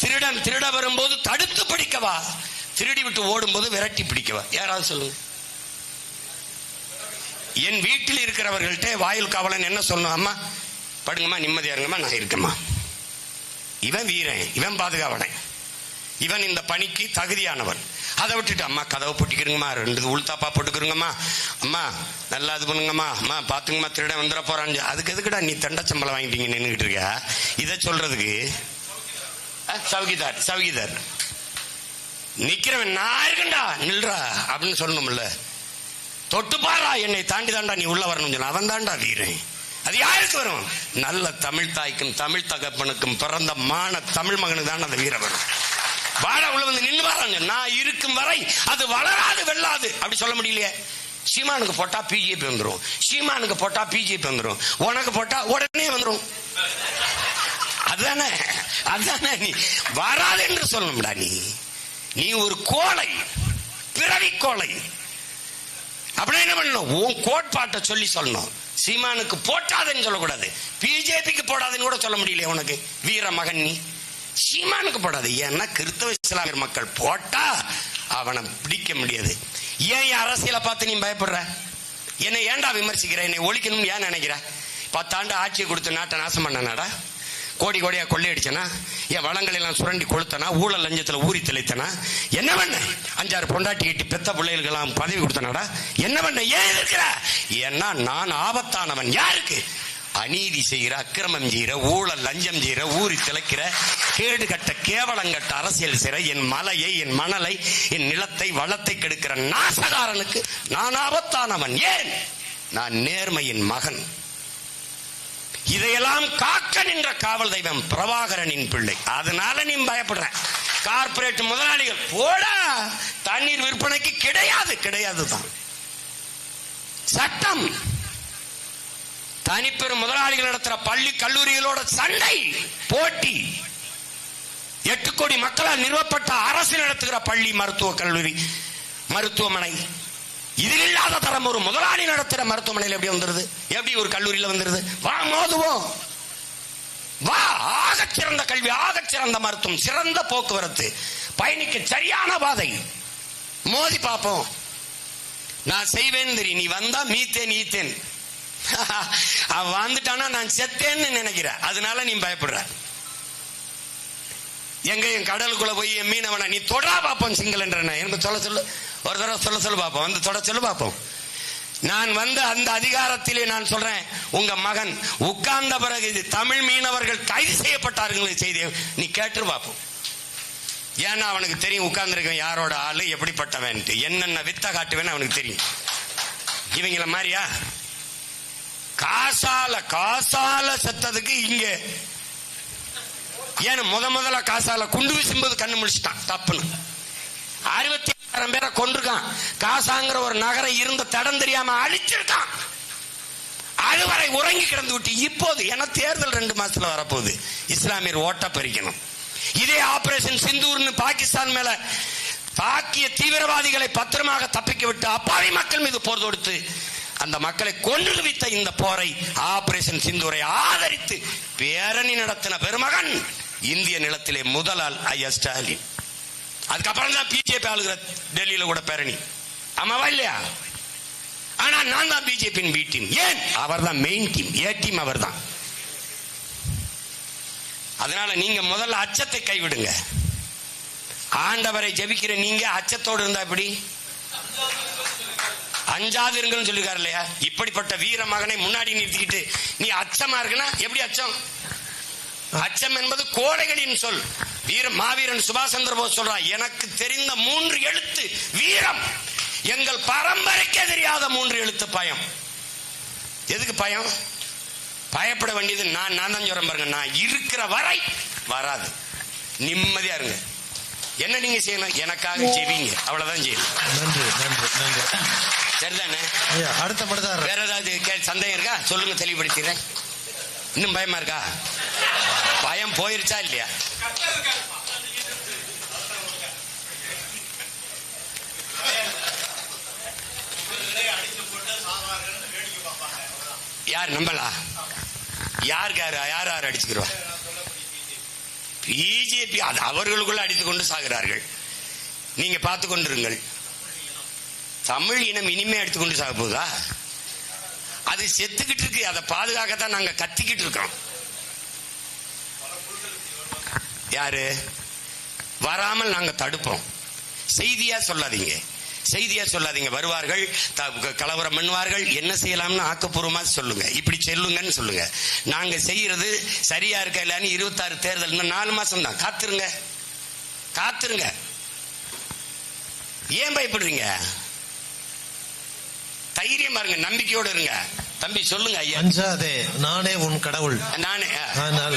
[SPEAKER 1] திருடன் திருட வரும்போது தடுத்து பிடிக்கவா? திருடி விட்டு ஓடும்போது விரட்டி பிடிக்கவா? யாராவது சொல்லுங்க. என் வீட்டில் இருக்கிறவர்கள்ட்ட வாயில் காவலன் என்ன சொல்லணும்? அம்மா படுங்கம்மா, நிம்மதியா இருங்கம்மா, நான் இருக்கம்மா. இவன் வீரன், இவன் பாதுகாவலன், இவன் இந்த பணிக்கு தகுதியானவன். அதை விட்டுட்டு அம்மா கதவை போட்டிக்கிறங்கம்மா, 2 உள்தாப்பா போட்டுக்கிறங்கம்மா, அம்மா நல்லா இது பண்ணுங்கம்மா, அம்மா பாத்துங்கம்மா திருட வந்துட போறான். அதுக்கு எதுக்குடா நீ தண்டச்சம்பளம் வாங்கிட்டீங்க நின்றுகிட்டு இருக்க? இதை சொல்றதுக்கு சவுகிதார் நிக்கிறவன் நான் இருக்கண்டா நில்றா அப்படின்னு சொல்லணும்ல. தொட்டு பாரா, என்னை தாண்டி தாண்டா நீ உள்ள வரணும் சொன்ன அவன் தாண்டா வீரன். அது யாருக்கு வரும்? நல்ல தமிழ் தாய்க்கும் தமிழ் தகப்பனுக்கும் பிறந்த மான தமிழ் மகனுக்கு தான் அந்த வீரம் வரும். வாழ உள்ள வந்து நின்று வராங்க. நான் இருக்கும் வரை அது வளராது வெல்லாது அப்படி சொல்ல முடியலையே. சீமானுக்கு போட்டா பிஜேபி வந்துடும், சீமானுக்கு போட்டா பிஜேபி வந்துடும், உனக்கு போட்டா உடனே வந்துடும். அதுதானே நீ வராது என்று சொல்லணும்டா. நீ ஒரு கோழை, பிறவி கோழை. அப்படின்னா என்ன பண்ணணும்? உன் கோட்பாட்டை சொல்லணும். சீமானுக்கு போட்டாதுன்னு சொல்லக்கூடாது, பிஜேபிக்கு போடாதுன்னு கூட சொல்ல முடியல. உனக்கு வீர மகன் நீ. சீமானுக்கு போடாது. ஏன்னா கிறிஸ்தவ இஸ்லாமிய மக்கள் போட்டா அவனை பிடிக்க முடியாது. ஏன் அரசியலை பார்த்து நீ பயப்படுற? என்னை ஏன்டா விமர்சிக்கிற? என்னை ஒழிக்கணும்னு ஏன் நினைக்கிற? 10 ஆண்டு ஆட்சியை கொடுத்து நாட்டை நாசம் பண்ணனாடா? கோடி கோடியா கொள்ளையடிச்சனா? என் வளங்களை எல்லாம் சுரண்டி கொளுத்தனா? ஊழல் லஞ்சத்துல ஊறி தெளித்தனா? என்ன பண்ண? 5-6 பொண்டாட்டி கட்டி பெத்த பிள்ளைகளுக்கெல்லாம் பதவி கொடுத்தனாடா? என்ன பண்ண? ஏன் இருக்கிற? ஏன்னா நான் ஆபத்தானவன். யாருக்கு? அநீதி செய்கிற, அக்கிரமம் செய்கிற, ஊழல் லஞ்சம் செய்கிற, ஊறி திளைக்கிற, கேடு கட்ட கேவலங்கட்ட அரசியல் செய்கிற, என் மலையை, என் மணலை, என் நிலத்தை, வளத்தை கெடுக்கிற நாசகாரனுக்கு நான் ஆபத்தானவன். ஏன்? நான் நேர்மையின் மகன். இதையெல்லாம் காக்க நின்ற காவல் தெய்வம் பிரபாகரனின் பிள்ளை. அதனால நீ பயப்படுற. கார்பரேட் முதலாளிகள் போடா, தண்ணீர் விற்பனைக்கு கிடையாது தான் சட்டம். தனிப்பெரும் முதலாளிகள் நடத்துற பள்ளி கல்லூரிகளோட சண்டை போட்டி. 8 கோடி மக்களால் நிறுவப்பட்ட அரசு நடத்துகிற பள்ளி, மருத்துவ கல்லூரி, மருத்துவமனை, இதில் இல்லாத தரம் ஒரு முதலாளி நடத்துற மருத்துவமனையில் எப்படி வந்துருது? எப்படி ஒரு கல்லூரியில் வந்துருது? வா மோதுவோம், வா. ஆகச் சிறந்த கல்வி, ஆகச் சிறந்த மருத்துவம், சிறந்த போக்குவரத்து, பயணிக்க சரியான பாதை, மோதி பார்ப்போம். நான் செய்வேன் தெரியும். நீ வந்தா மீத்தேன் அவன் வந்துட்டானா நான் செத்தேன்னு நினைக்கிற. அதனால நீ பயப்படுற. எங்க என் கடலுக்குள்ள போய் என் மீனவனை நீ தொடா பார்ப்போம் சிங்கள எனக்கு சொல்லு ஒரு தடவை சொல்ல பார்ப்போம். வந்து தொட சொல்லு பார்ப்போம். நான் வந்து அந்த அதிகாரத்திலே நான் சொல்றேன், உங்க மகன் உட்கார்ந்த பிறகு இது தமிழ் மீனவர்கள் கைது செய்யப்பட்டார்கள் செய்தி நீ கேட்டு பார்ப்போம். ஏன்னா அவனுக்கு தெரியும் உட்கார்ந்துருக்கேன் யாரோட ஆளு, எப்படிப்பட்டவன், என்னென்ன வித்த காட்டுவேன்னு அவனுக்கு தெரியும். இவங்கள மாதிரியா காசால செத்ததுக்கு இங்க ஏன்னு முதல்ல காசால குண்டு வீசும்போது கண்ணு முடிச்சுட்டான் தப்புன்னு. 66,000 பேரை கொண்டிருக்கான். காசாங்கிற ஒரு நகரம் இருந்த தடம் தெரியாம அழிச்சிருக்கான். அதுவரை உறங்கி கிடந்து விட்டு இப்போது என தேர்தல் 2 மாசத்துல வரப்போகுது. இஸ்லாமியர் ஓட்ட பறிக்கணும். இதே ஆபரேஷன் சிந்தூர்னு பாகிஸ்தான் மேல தாக்கிய தீவிரவாதிகளை பத்திரமாக தப்பிக்க விட்டு அப்பாவி மக்கள் மீது போர் தொடுத்து அந்த மக்களை கொன்று குவித்த இந்த போரை, ஆபரேஷன் சிந்தூரை ஆதரித்து பேரணி நடத்தின பெருமகன் இந்திய நிலத்திலே முதல் ஆள் ஐயா ஸ்டாலின். அதுக்கப்புறம் தான் பிஜேபி ஆளுகிற டெல்லியில கூட பேரணி. ஆமாவா இல்லையா? ஆனா நான் தான் பிஜேபியின் பி டீம். ஏன்? அவர் தான் மெயின் டீம், ஏ டீம் அவர் தான். அதனால நீங்க முதல்ல அச்சத்தை கைவிடுங்க. ஆண்டவரை ஜெபிக்கிற நீங்க அச்சத்தோடு இருந்தா எப்படி? அஞ்சாது இருங்கன்னு சொல்லிருக்காரு இல்லையா? இப்படிப்பட்ட வீர மகனை முன்னாடி நிறுத்திக்கிட்டு நீ அச்சமா இருக்குன்னா எப்படி அச்சம்? அச்சம் என்பது கோடைகளின் சொல். மாவீரன் சுபாஷ் சந்திர போஸ் சொல்றா, எனக்கு தெரிந்த 3 எழுத்து வீரம், எங்கள் பரம்பரைக்கே தெரியாத 3 எழுத்து பயம். எதுக்கு பயம்? பயப்பட வேண்டியது நான் தான் சொல்றேன் பாருங்க. நான் இருக்கிற வரை வராது. நிம்மதியா இருங்க. என்ன நீங்க செய்யணும்? எனக்காக செய்வீங்க, அவ்வளவுதான் செய்யணும்.
[SPEAKER 4] நன்றி நன்றி நன்றி.
[SPEAKER 1] சரிதானே?
[SPEAKER 4] ஐயா அடுத்த மனதார்
[SPEAKER 1] வேற ஏதாவது சந்தேகம் இருக்கா? சொல்லுங்க, தெளிவுபடுத்திடுறேன். இன்னும் பயமா இருக்கா? பயம் போயிருச்சா இல்லையா? யார் நம்பலா? யார் யார் அடிச்சுக்கிறோம்? பிஜேபி அது அவர்களுக்குள்ள அடித்துக் கொண்டு சாகிறார்கள். நீங்க பார்த்து கொண்டிருங்கள். தமிழ் இனம் இனிமே எடுத்துக்கொண்டு சாக போதா? அது செத்துக்கிட்டு இருக்கு. அதை பாதுகாக்கத்தான் நாங்க கத்திக்கிட்டு இருக்கோம். யாரு வராமல் நாங்க தடுப்போம். செய்தியா சொல்லாதீங்க, செய்தியா சொல்லாதீங்க. வருவார்கள், கலவரம் பண்ணுவார்கள், என்ன செய்யலாம்னு ஆக்கப்பூர்வமா சொல்லுங்க. இப்படி சொல்லுங்கன்னு சொல்லுங்க. நாங்க செய்யறது சரியா இருக்கா இல்லன்னு 26 தேர்தல் 4 மாசம் தான். காத்துருங்க, காத்துருங்க. ஏன் பயப்படுறீங்க? தைரியமா இருங்க, நம்பிக்கையோடு இருங்க. தம்பி சொல்லுங்க ஐயா.
[SPEAKER 4] அஞ்சாதே, நானே உன் கடவுள்.
[SPEAKER 1] நானே
[SPEAKER 4] அதனால